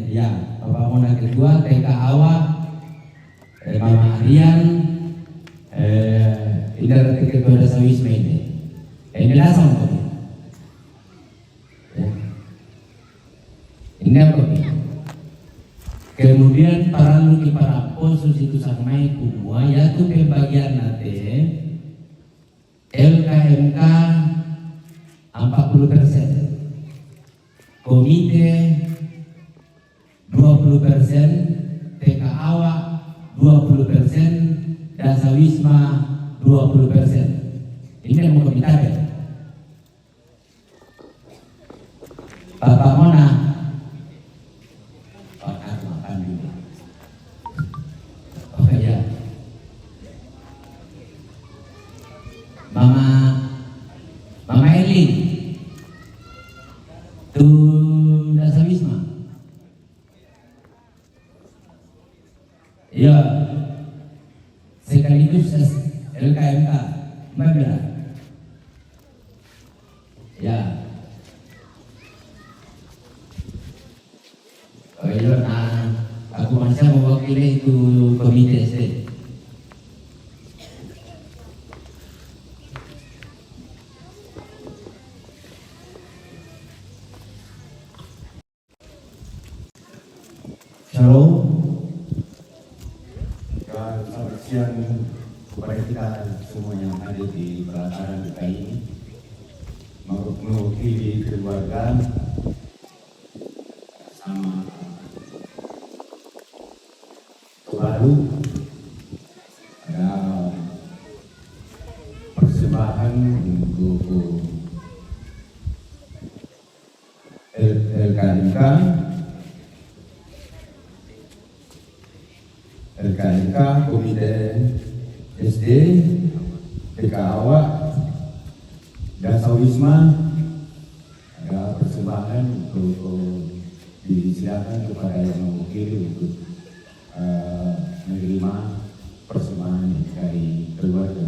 K: ya Bapak Mona ketua, TK Awak, Mama Arian, Indra ketua Dasawisma ini. Ini langsung kok. Ya. Ini apa? Kemudian para luki para posus itu samai kumua yaitu pembagian nanti LKMK 40%, komite 20%, TK Awak 20%, Dasawisma 20%. Ini yang mau kita ya. Bapak Mona Mama Elin tu Dasawisma. Ya, sekaligus LKMK Mbak Mira. Ya. Oh iya, aku masih mewakili itu komite SD.
L: Shalom dan selamat siang kepada kita semua yang hadir di pelataran kita ini, mewakili keluarga sama baru ada persembahan untuk LKMK komite SD, TK Awak, Dasawisma. Ada persembahan untuk disilakan kepada yang mewakili untuk menerima persembahan dari keluarga.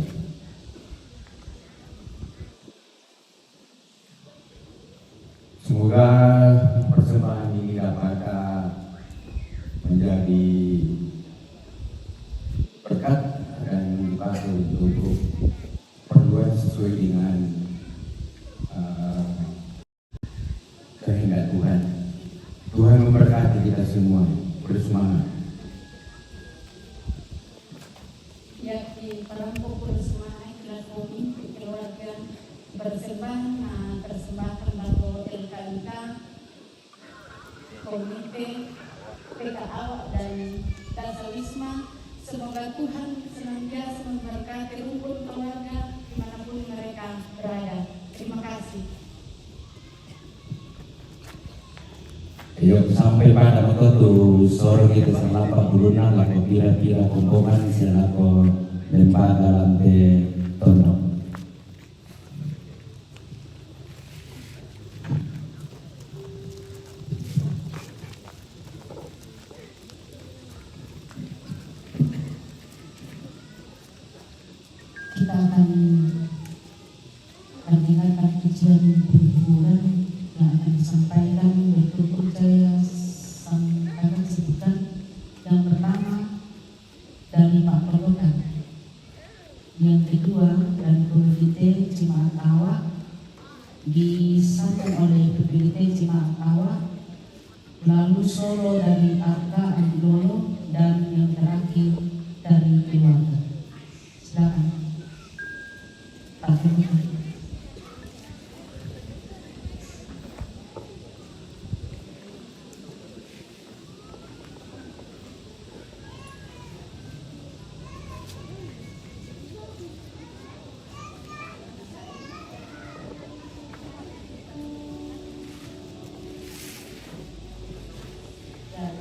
L: Semoga persembahan ini dapat menjadi berkat dan dipakai untuk perluan sesuai dengan kehendak Tuhan. Tuhan memberkati kita semua, bersemangat.
J: Ya, di Palangko bersemangat kelas kopi keluarga persembahkan lagu LKMK, komite TK Awak dan Dasawisma. Semoga Tuhan senantiasa memberkati rukun keluarga dimanapun mereka berada. Terima kasih.
K: Yuk sampai pada waktu sore kita selapa burunan lako kira-kira kumpulan silako lembaga lantai tono.
J: akan mendengarkan ujian penghiburan yang akan disampaikan berikut saya sampaikan sebutkan. Yang pertama dari Pak Polokan, yang kedua dari PBBT Cimaat Tawa, disambung oleh PBBT Cimaat Tawa, lalu solo dari Arka Andolo, dan yang terakhir dari keluarga. Silakan Pak Polokan.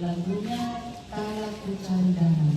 J: Lagunya Kala Ku Cari Damai.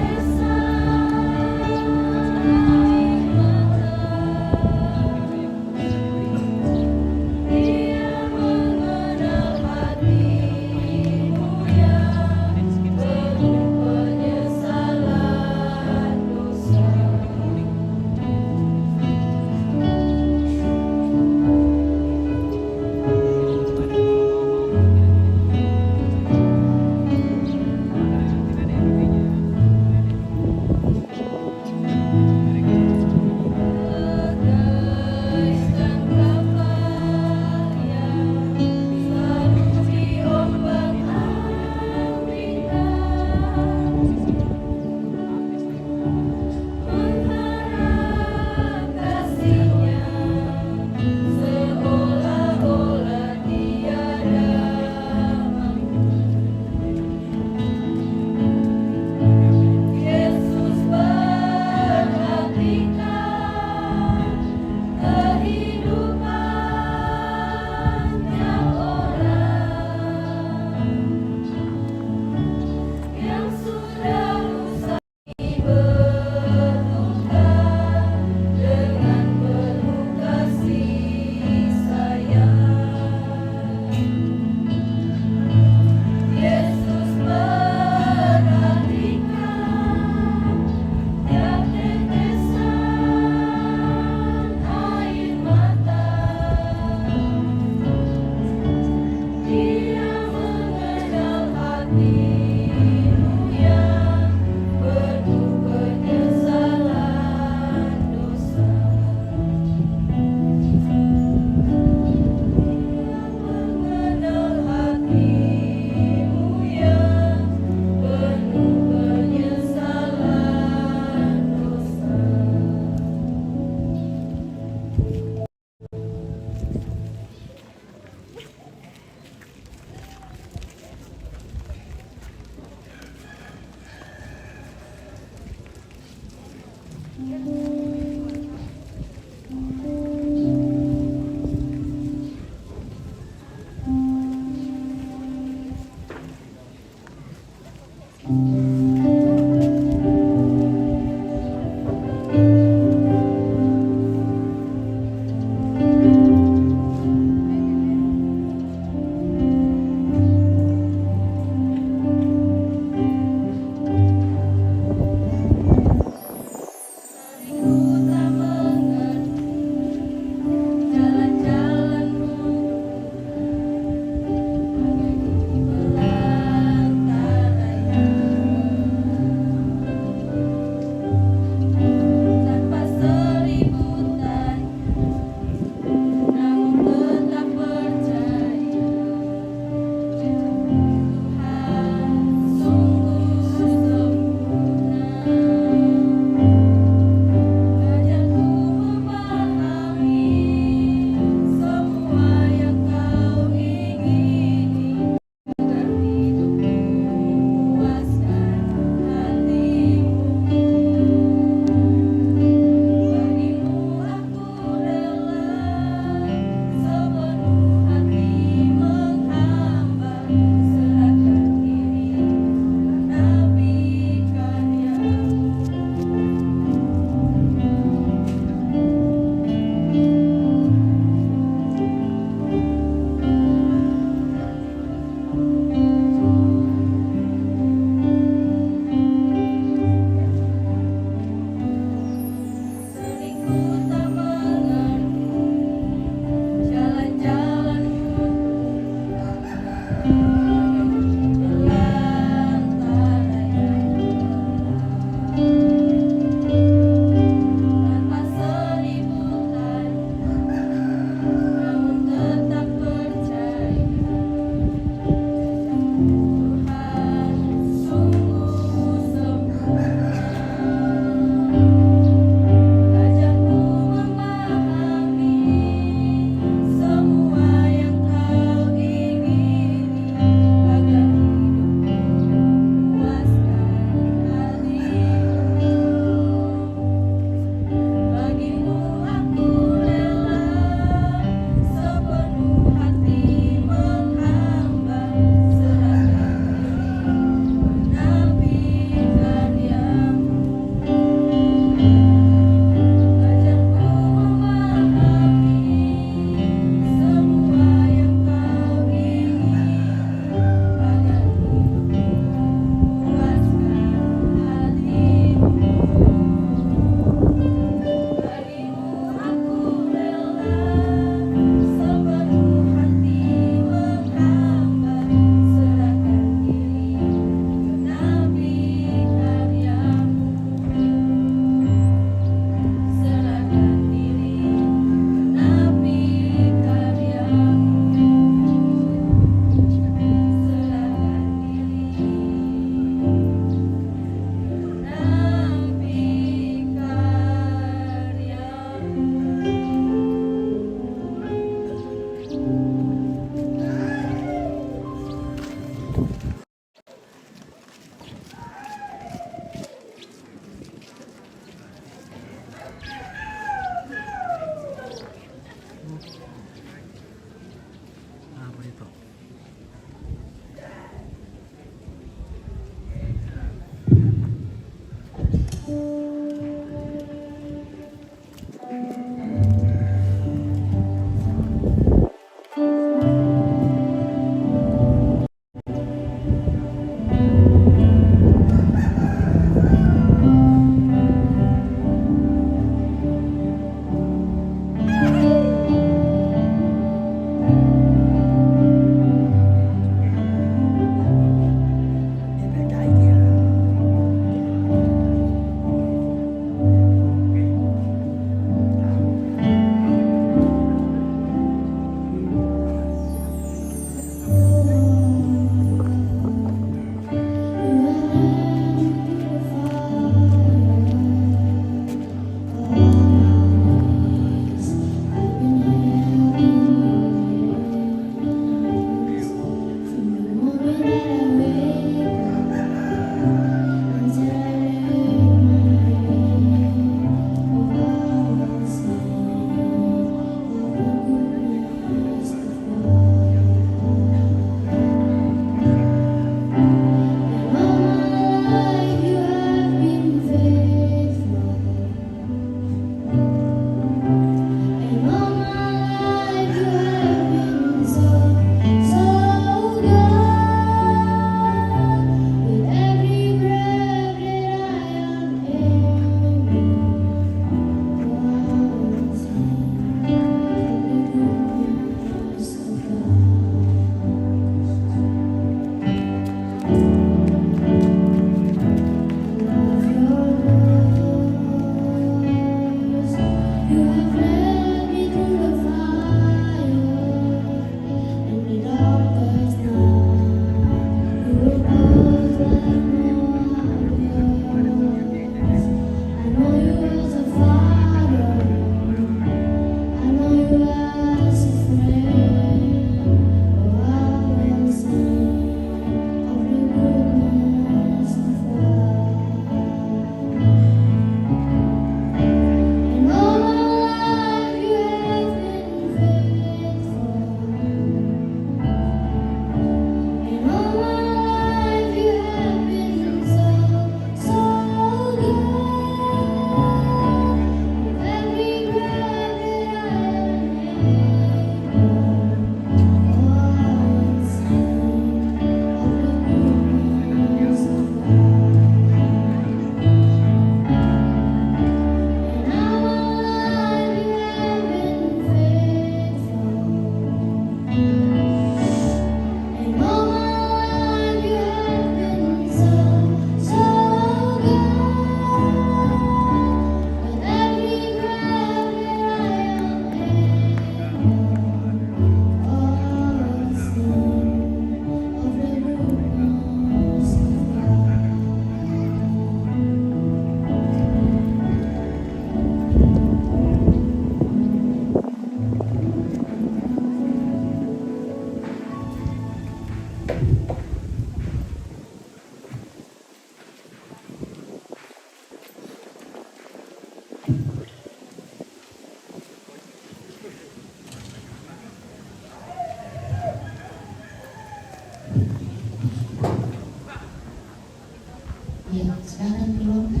J: Ya, sekarang keluarkan.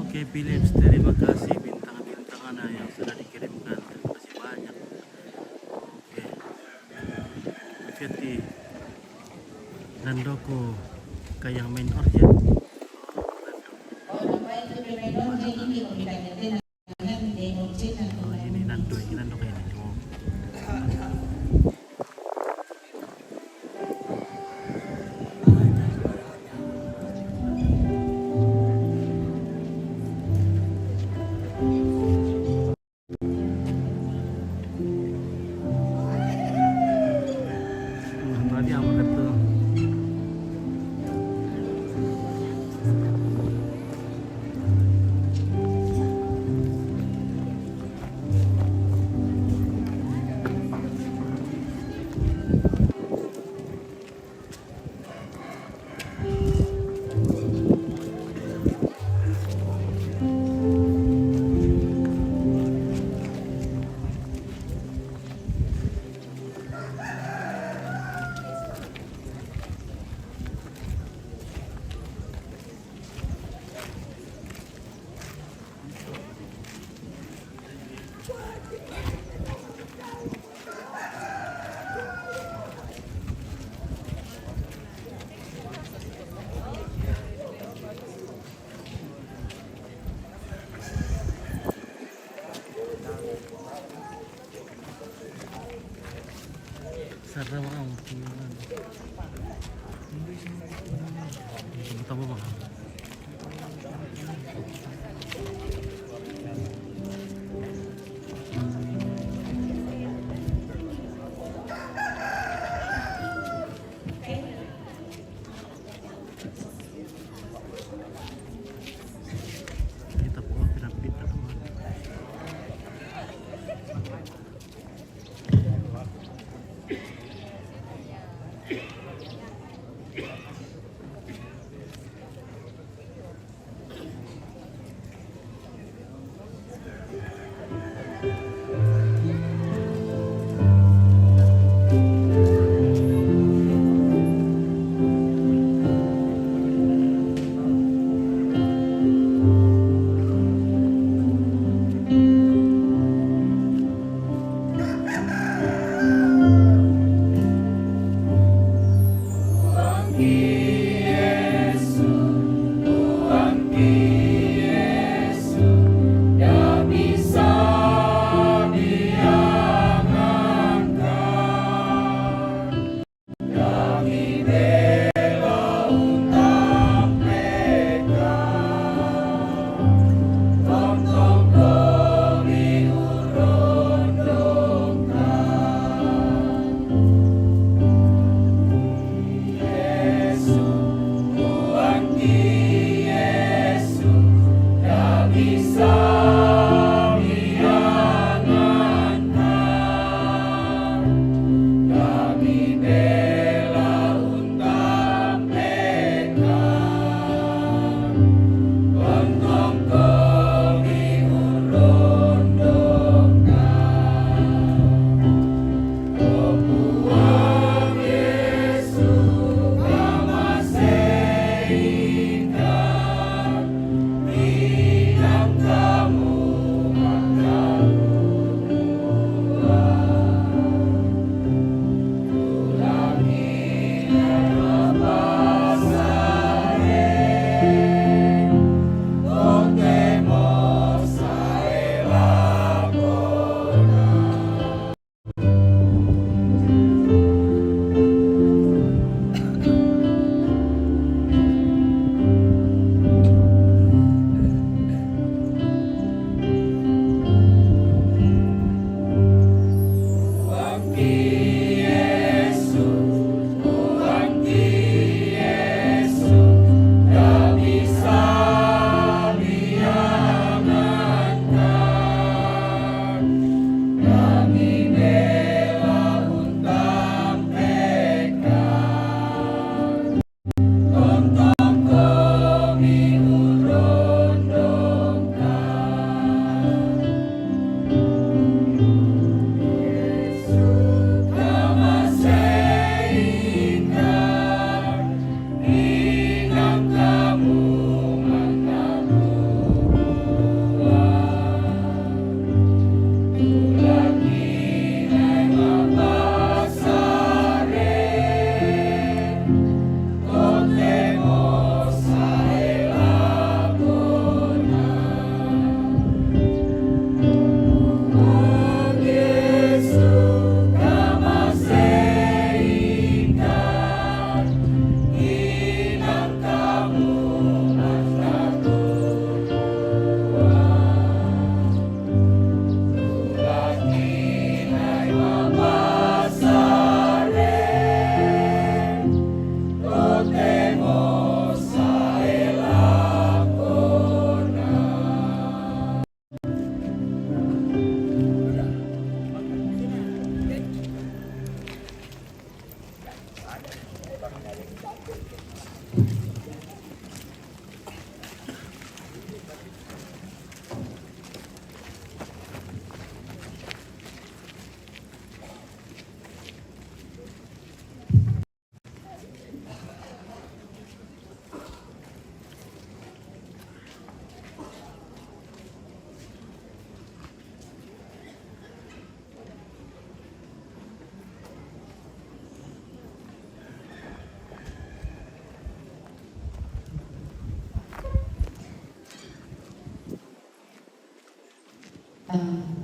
C: Oke Philips, terima kasih bintang-bintangan yang sudah dikirimkan. Terima kasih banyak. Oke. Feti Nandoko kayak main organ. Oh, ini Nando kayak ini. Oh. Tadi apa kata? Sarawak tambah mahal. Kita bawa pindah-pindah teman.
J: Yesus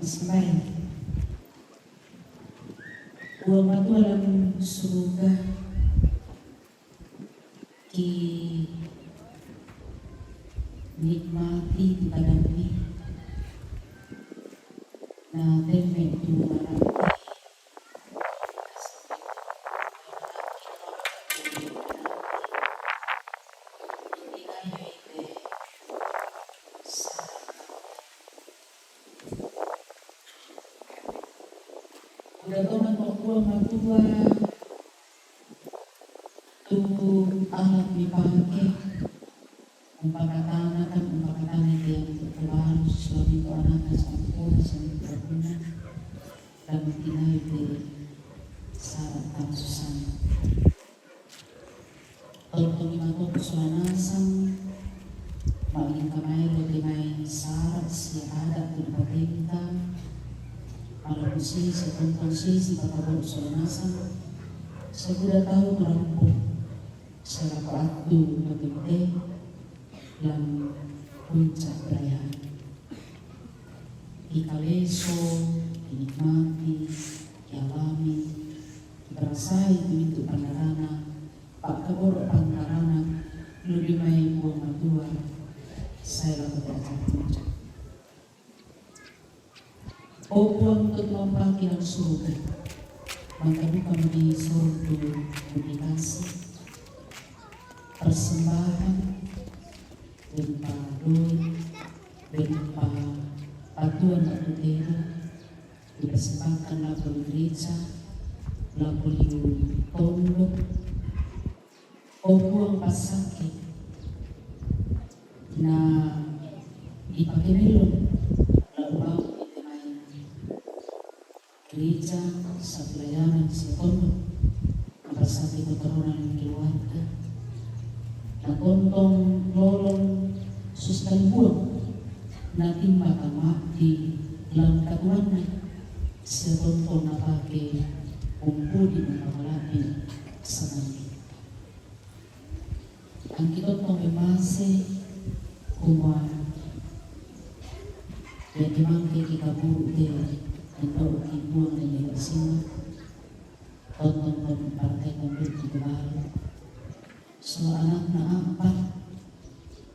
J: Ismail. Uang batu dalam surga ki nikmati di padami na tempe itu udah toman kuah matua tu alat dipakai umpakatana yang terkeluar suami itu anak sampun suami berguna dan tinai di syarat tansusan tolong dimatuk suanasang maling kamay lo tinai syarat si adat di patinta kalau si tentang si patabot suanasang saya sudah tahu merampok saya waktu bagaimana dan puncak perayaan ikaleso, dinikmati, dialami, berasai pintu pandarana, pak kabor pandarana, lebih baik buang matua, saya lakukan acara puncak. Buang untuk mempakilan surga, maka bukan di surga dikasih persembahan berupa doa, berupa patuan atau tera, dipersembahkan lagu gereja, lagu pondok, buang pasake, na dipakai melon, lalu bawa gereja, satu layanan si pondok, pasake keturunan keluarga, na kontong lorong suskan buang na timba kama di dalam katuannya setonton na pake kumpuli ng kamalapin sa nami. Ang kitontong emase kuma jadi mangke kikaburu de ito kibuang na nilasima tonton partai komplit baru so anak na apat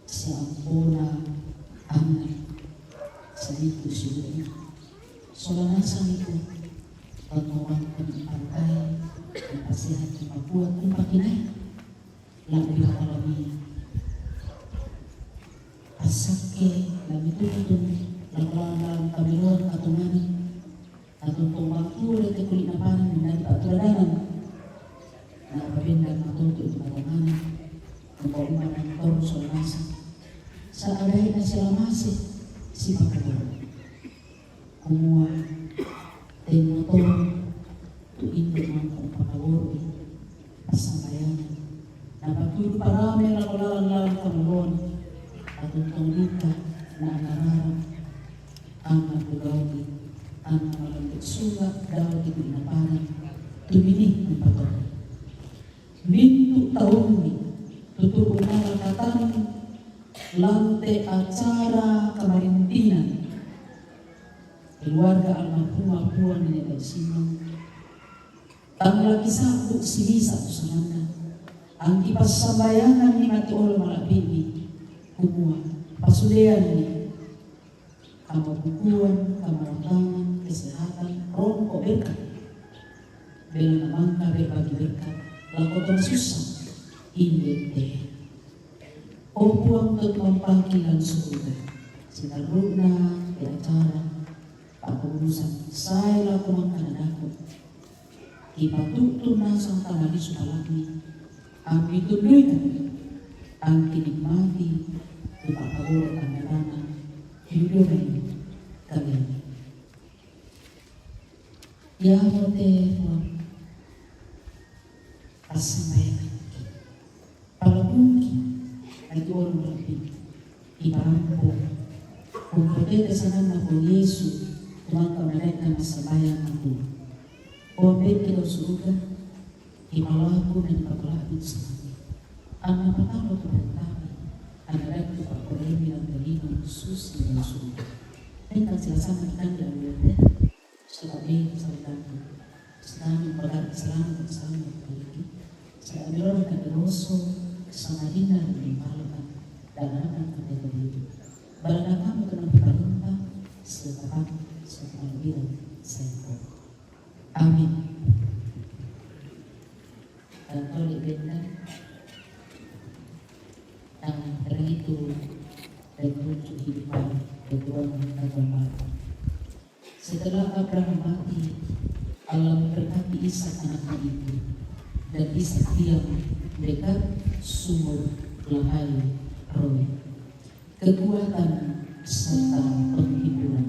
J: si ampuna anak sa dito siya soalnya nasa itu pagmawang pagpantay ang pasihat ng pagbuhat ng pakinay labi ang kalamiya asake lamitutun laglalang kamiron katunganan atong pangmakture kay kulit na panan na ipatuladanan na pabindag matuto ito katunganan ang pauman ng toro sa nasa sa alay na sila masih si pagkakaroon kumuha tayo motor tuin naman kung pagkawari pasabayan napagturo parami ang nakulalang kamuron at untong luka na anararap ang nagugawin ang malambot sugat dahil ito'y naparang tuminig ng pagkakaroon minto taon ni tutuo na nakatan lante acara kamarintinan keluarga almarhumah nenek Simon ang lagi sabu si Lisa usananda ang ipasabayangan ni Matiolo Malabibi kumuha pasudayan ni kamabukuan, kamaratangan, kesehatan, rongko berkat bela naman kabe bagi berkat lakotong susah indete o buang untuk mempangkilan surga sinaruna di acara pag-urusan saya lakukan kanadaku ipatuto na sang kamali sumalaki ang ituloy ang kinikmati ipakabulot ang narana hilurin kami yahote asamayan palabungki ay tuwan malapit iparampo kung pwede sana na po Yesu kumang kamalaikan sa bayan ng Tuhan. O pwede kita suruga, ipalago ng paglapit sa kanya. Ang napatalo ko ng kami, ang nalagay ko pagkulemi ng galing ng Jesus na suruga. Kita sama ikan dan berde, selabe selabe, selalu bagar selalu lagi, selalu orang kaderoso, sama dina dan malaman, dan kategori. Barang kamu kena berjumpa, setapak bilang saya. Amin. Dan kalau dibentak, dari itu dari wujud hidupan kedua agama. Setelah Abraham mati, Allah memberkati Ishak anaknya itu, dan Ishak diam dekat sumur Lahai Roe. Kekuatan serta penghiburan.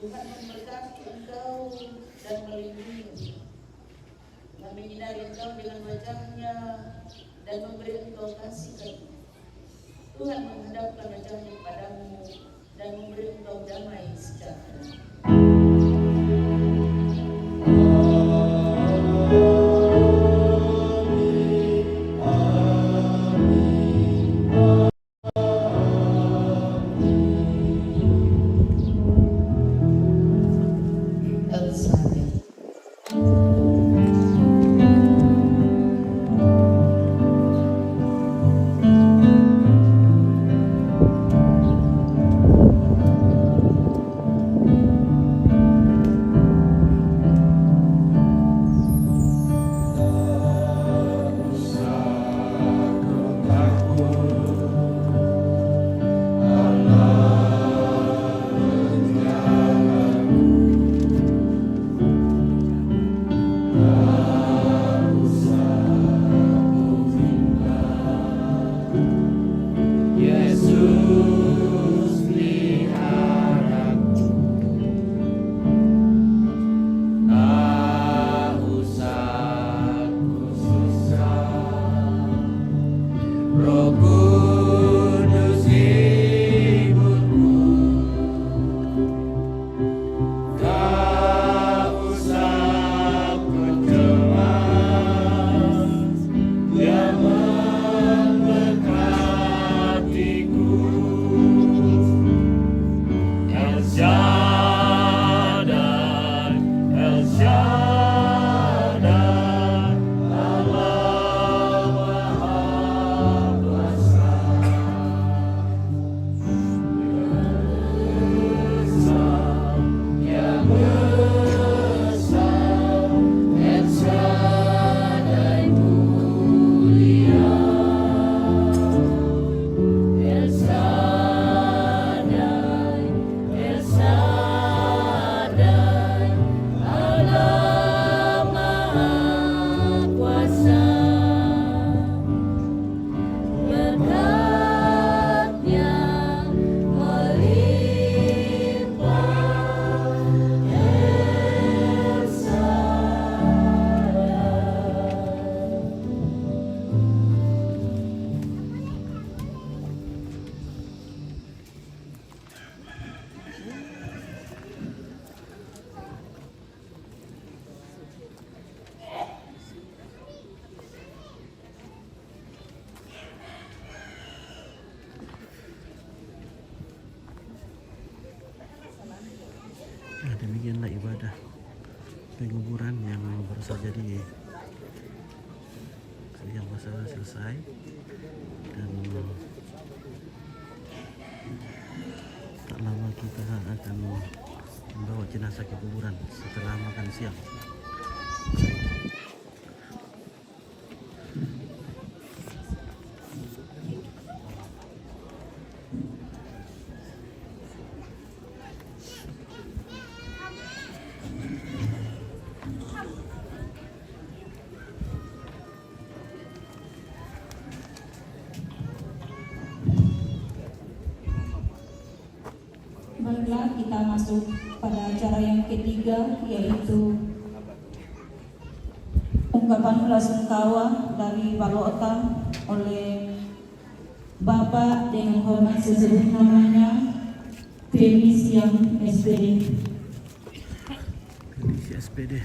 M: Tuhan memberkati engkau dan melindungi, menyinari engkau dengan wajahnya dan memberi engkau kasih karunia. Tuhan menghadapkan wajahnya kepadamu dan memberi engkau damai sejahtera.
K: Roh Kudus hiburku, tak usah ku cemas, Dia memberkatiku. El Shaddai, El Shaddai, Allah Maha Kuasa. Yang besar, El Shaddai mulia, El Shaddai, El Shaddai, Allah Maha Kuasa. Berkat-Nya melimpah, El Shaddai.
C: Nah, demikianlah ibadah penguburan yang baru saja yang masalah selesai, dan tak lama kita akan membawa jenazah ke kuburan setelah makan siang.
J: Baiklah, kita masuk pada acara yang ketiga, yaitu ungkapan bela sungkawa dari Balotan oleh Bapak dengan hormat sesuai namanya Pemis yang SPD.
C: Komisi SPD.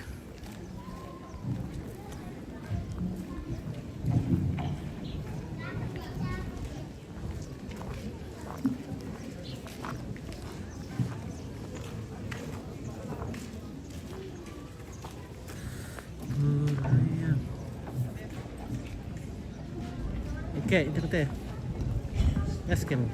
C: Oke, itu teh. Gas kamu.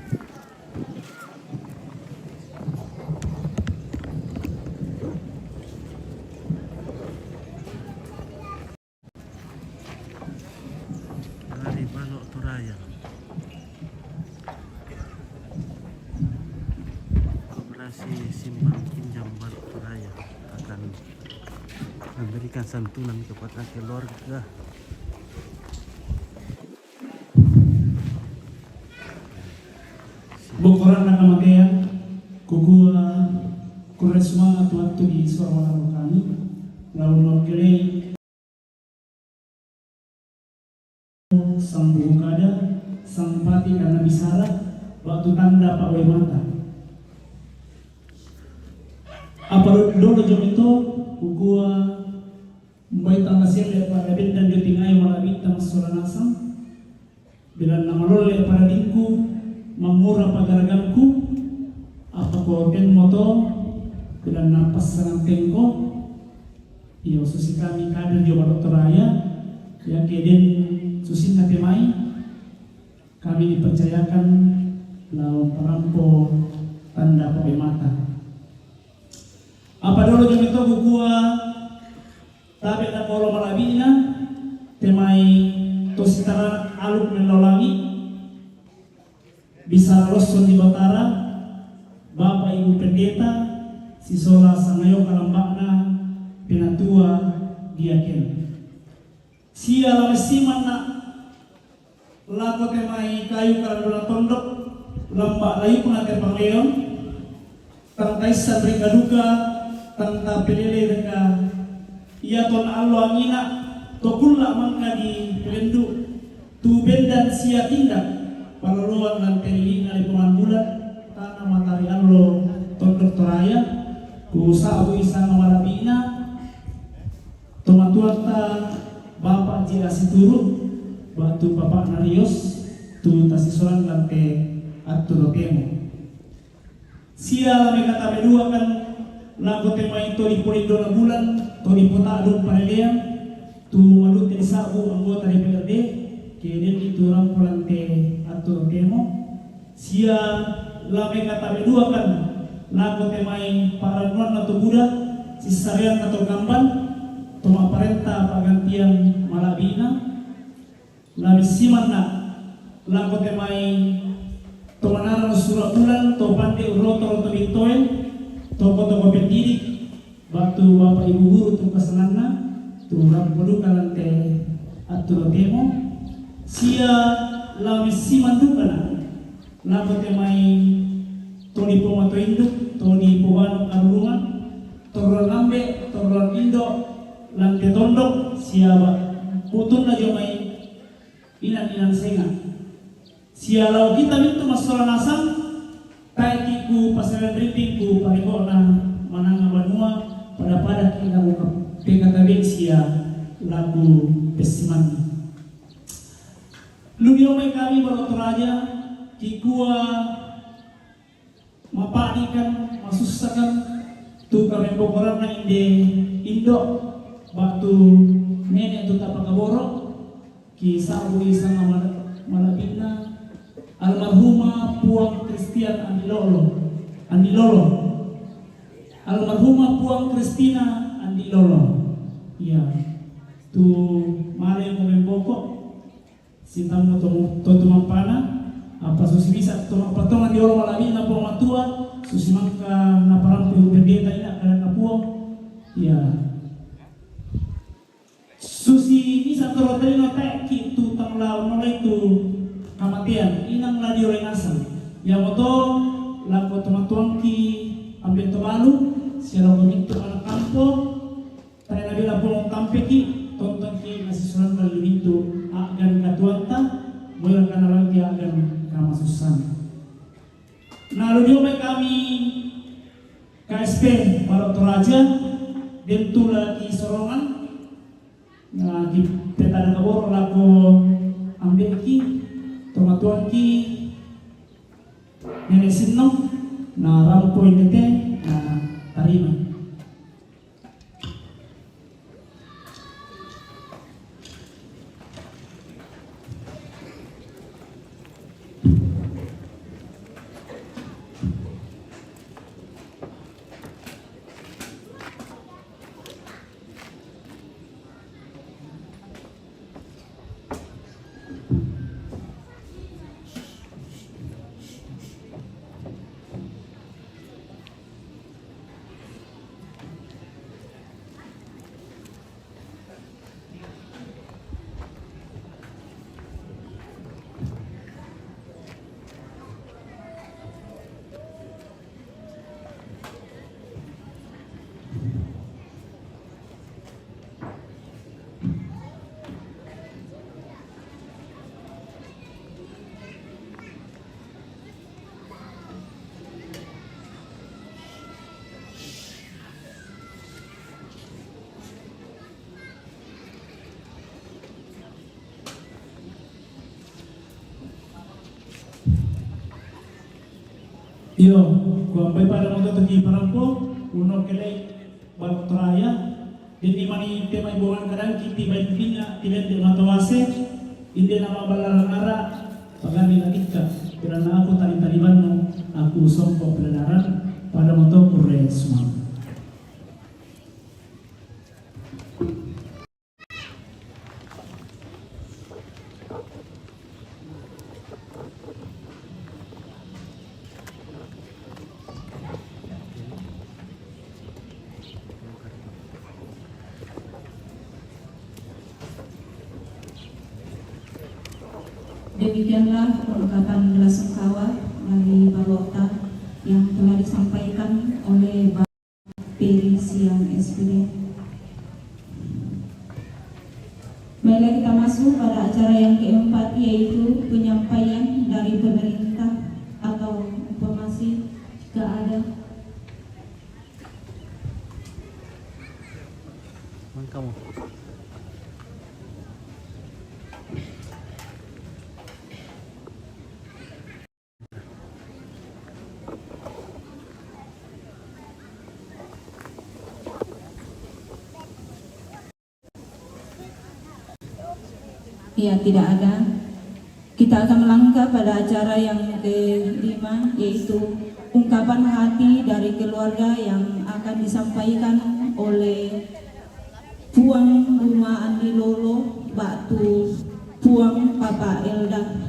C: Dari Balok Toraya. Operasi simpan pinjam Balok Toraya akan memberikan santunan kepada keluarga.
J: Bukuran na kamagayan, kukua kuresma tuwatu di suara kami, lawan kiri sang bukada, sang pati karena bisara, waktu tanda Pak Wemata. Apa dulu jom itu, kukua membaik tangga sirle pada bin dan ditingai malabit tang suara nasang, bila nama lole pada dinku, mengurang pagaragangku apa ko ken moto bilang napas sangat tengko iyo susi kami kader di Balok Toraya yang keden susin natemai kami dipercayakan lawan perampo tanda pakai mata apa dulu jam itu gua tapi nak kalau malabina temai tositara aluk melolangi bisa loson di Batara, Bapak Ibu Pendeta, si Sola Sangayo Kalambakna, Penatua Diaken. Sia lamesiman na lako temai kayu karandula tondok, lambak layu penate pangleon, tang taisan reka duka, tang tapelele reka, iya ton allo angina, tokulla mangka di pelendu, tu bendan sia tindak paluluan lantai linga di bulan tanah matahari allo tondok toraya ku sabu isa ngawarabina tomatuata bapak jika situru batu bapak narios tu tasisolan lantai aturo temo sia lame kata bedua kan lago tema itu di polido na bulan to di pota adung panelean tu malut ni sabu anggota DPRD kemudian itu rampulan te aturo temo sia lame kata bedua kan lago temai paranuan atau budak sisarian atau gamban toma parenta pagantian malabina labi siman na lago temai tomanara surat bulan to pande uroto bitoen toko pendidik batu bapak ibu guru tu kesenanna tu rampodu kalante aturo temo sia labi siman dukana lago temai toni pomato induk toni powano karungan torol lambe torol indo lante tondok siapa putun na jomai inan senga sialau kita itu masalah nasam kaikiku pasaran ritingku parikona mananga banua pada kita buka PKTB sia lagu pesiman ludiomai kami barotoraja kikua mapanikan masusakan tu kami bokoran na inde indo batu nenek tu tapakaboro kisah isang malabina almarhumah Puang Christian Andilolo almarhumah Puang Christina Andilolo ya tu mare mo memboko sintamo to mampana apa susi bisa to patongan di olo malabina po matua susi mangka na parampu berdeta ina kana Puang ya susi isa torotrino teki tu tanglaw nolay tu kamatian inang ladio rengasan yamoto lako tomatuang ki ambeto malu sila komito anak kampo tayo nabila po ng kampeki tonton ki nasisunan kalunito agan katuanta mula ka na lang ki agan kamasusan naludio may kami KSP Barotoraja dito lagi sorongan na di peta na kabor lako ambil ki tomatuan ki nenesin no na rampo inete na tarima Yo, kuambay para mo tagi parampo, uno kelay Barotoraya, hindi mani tema ibuan kadang kiti baik pinga tidak di matawase, hindi na mabalalang ara, pagani nakita, pero na ako tali-taliban mo, aku songko peladaran pada mo to kure semua. Demikianlah perungkapan bela sungkawa dari Balota yang telah disampaikan oleh Bapak Peri Siang SPD. Baiklah kita masuk masuk pada acara yang keempat, yaitu penyampaian dari pemerintah atau informasi jika ada.
C: Kamu.
J: Ya, tidak ada. Kita akan melangkah pada acara yang kelima, yaitu ungkapan hati dari keluarga yang akan disampaikan oleh Puang Rumah Andi Lolo, Batu Puang Papa Elda.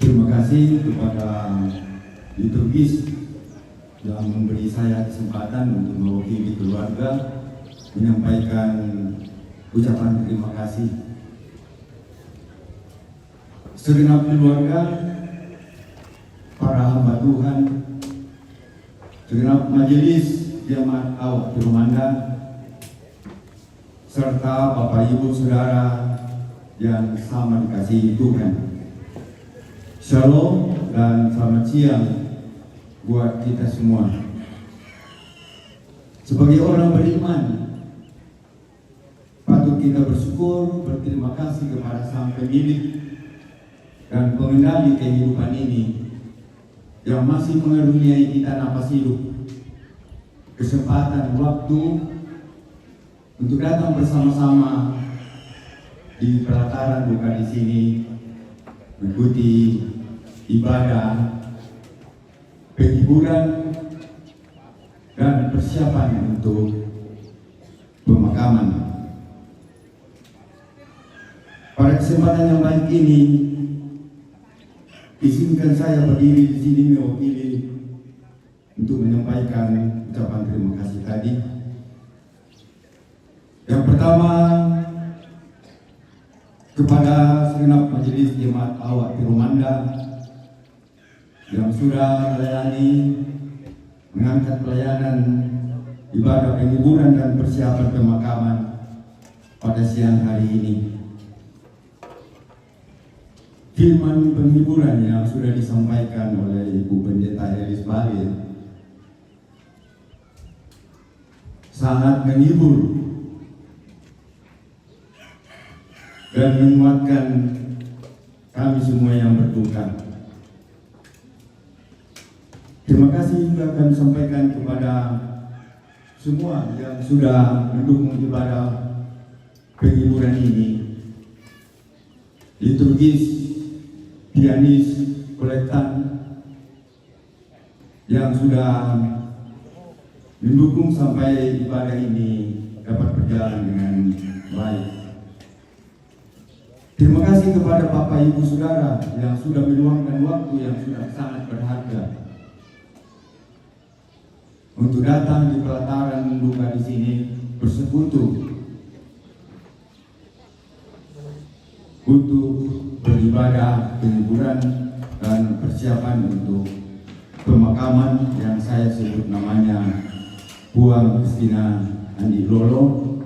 L: Terima kasih kepada liturgis yang memberi saya kesempatan untuk mewakili keluarga menyampaikan ucapan terima kasih. Segenap keluarga, para hamba Tuhan, segenap majelis jemaat awak Tirumanda, serta Bapak Ibu Saudara yang sama dikasihi Tuhan. Shalom dan selamat siang buat kita semua. Sebagai orang beriman, patut kita bersyukur, berterima kasih kepada Sang Pemilik dan pengendali kehidupan ini yang masih mengaruniai kita napas hidup, kesempatan waktu untuk datang bersama-sama di pelataran buka di sini mengikuti ibadah, penghiburan, dan persiapan untuk pemakaman. Pada kesempatan yang baik ini, izinkan saya berdiri di sini mewakili untuk menyampaikan ucapan terima kasih tadi. Yang pertama, kepada segenap majelis jemaat awak Tirumanda yang sudah melayani, mengangkat pelayanan ibadah penghiburan dan persiapan pemakaman pada siang hari ini. Firman penghiburan yang sudah disampaikan oleh Ibu Pendeta Elis Balil sangat menghibur dan menguatkan kami semua yang berduka. Terima kasih juga kami sampaikan kepada semua yang sudah mendukung ibadah penghiburan ini. Liturgis, pianis, kolektan yang sudah mendukung sampai ibadah ini dapat berjalan dengan baik. Terima kasih kepada Bapak Ibu Saudara yang sudah meluangkan waktu yang sudah sangat berharga untuk datang di pelataran duka di sini bersekutu untuk beribadah, penghiburan, dan persiapan untuk pemakaman yang saya sebut namanya Puang Christina Andi Lolo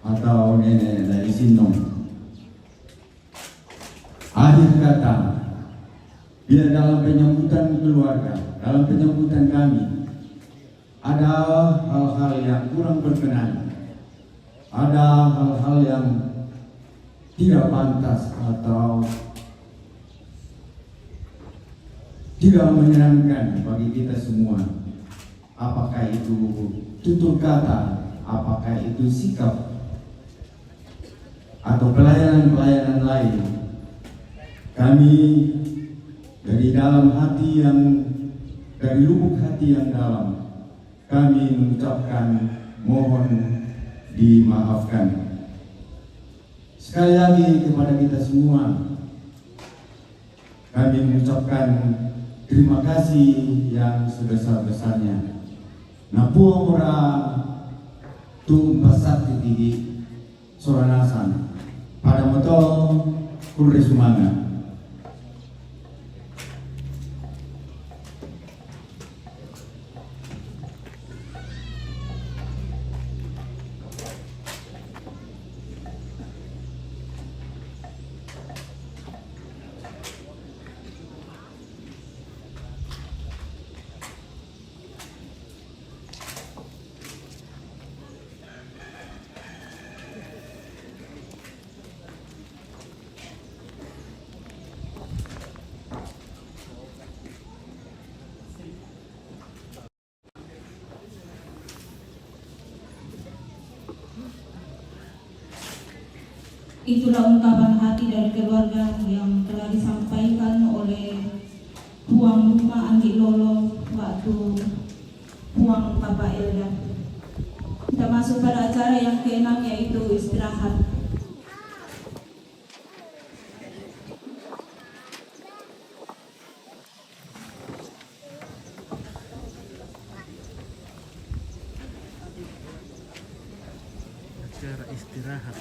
L: atau Nenek dari Sinong. Akhir kata, bila dalam penyambutan keluarga, dalam penyambutan kami, ada hal-hal yang kurang berkenan, ada hal-hal yang tidak pantas atau tidak menyenangkan bagi kita semua. Apakah itu tutur kata, apakah itu sikap, atau pelayanan-pelayanan lain, kami dari dalam hati dari lubuk hati yang dalam, kami mengucapkan mohon dimaafkan. Sekali lagi kepada kita semua, kami mengucapkan terima kasih yang sebesar-besarnya. Napua ora tu pasat ketigi soranasan pada moto kulre sumanga.
J: Itulah ungkapan hati dari keluarga yang telah disampaikan oleh Tuang Rumah Andi Lolo waktu Tuang Papa Elda. Kita masuk pada acara yang keenam, yaitu istirahat.
C: Acara istirahat.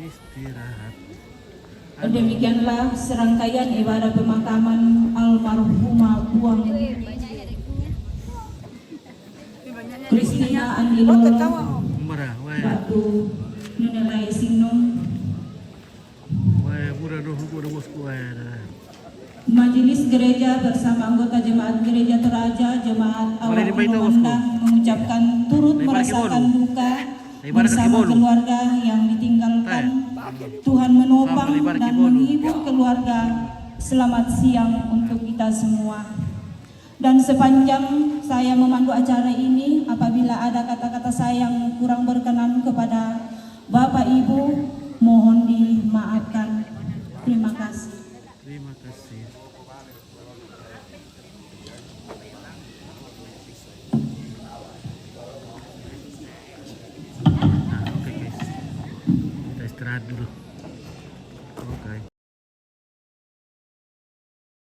C: Istirahat.
J: Demikianlah serangkaian ibadah pemakaman almarhumah Tuang Kristina Andi Lolo waktu Nunelai Sinung. Majelis gereja bersama anggota jemaat gereja Toraja, jemaat awal Komandang mengucapkan turut merasakan duka bersama keluarga yang ditinggalkan. Tuhan menopang dan menghibur keluarga. Selamat siang untuk kita semua. Dan sepanjang saya memandu acara ini, apabila ada kata-kata saya yang kurang berkenan kepada Bapak Ibu, mohon dimaafkan. Terima kasih.
C: Terima kasih. Nah, oke guys, kita istirahat dulu.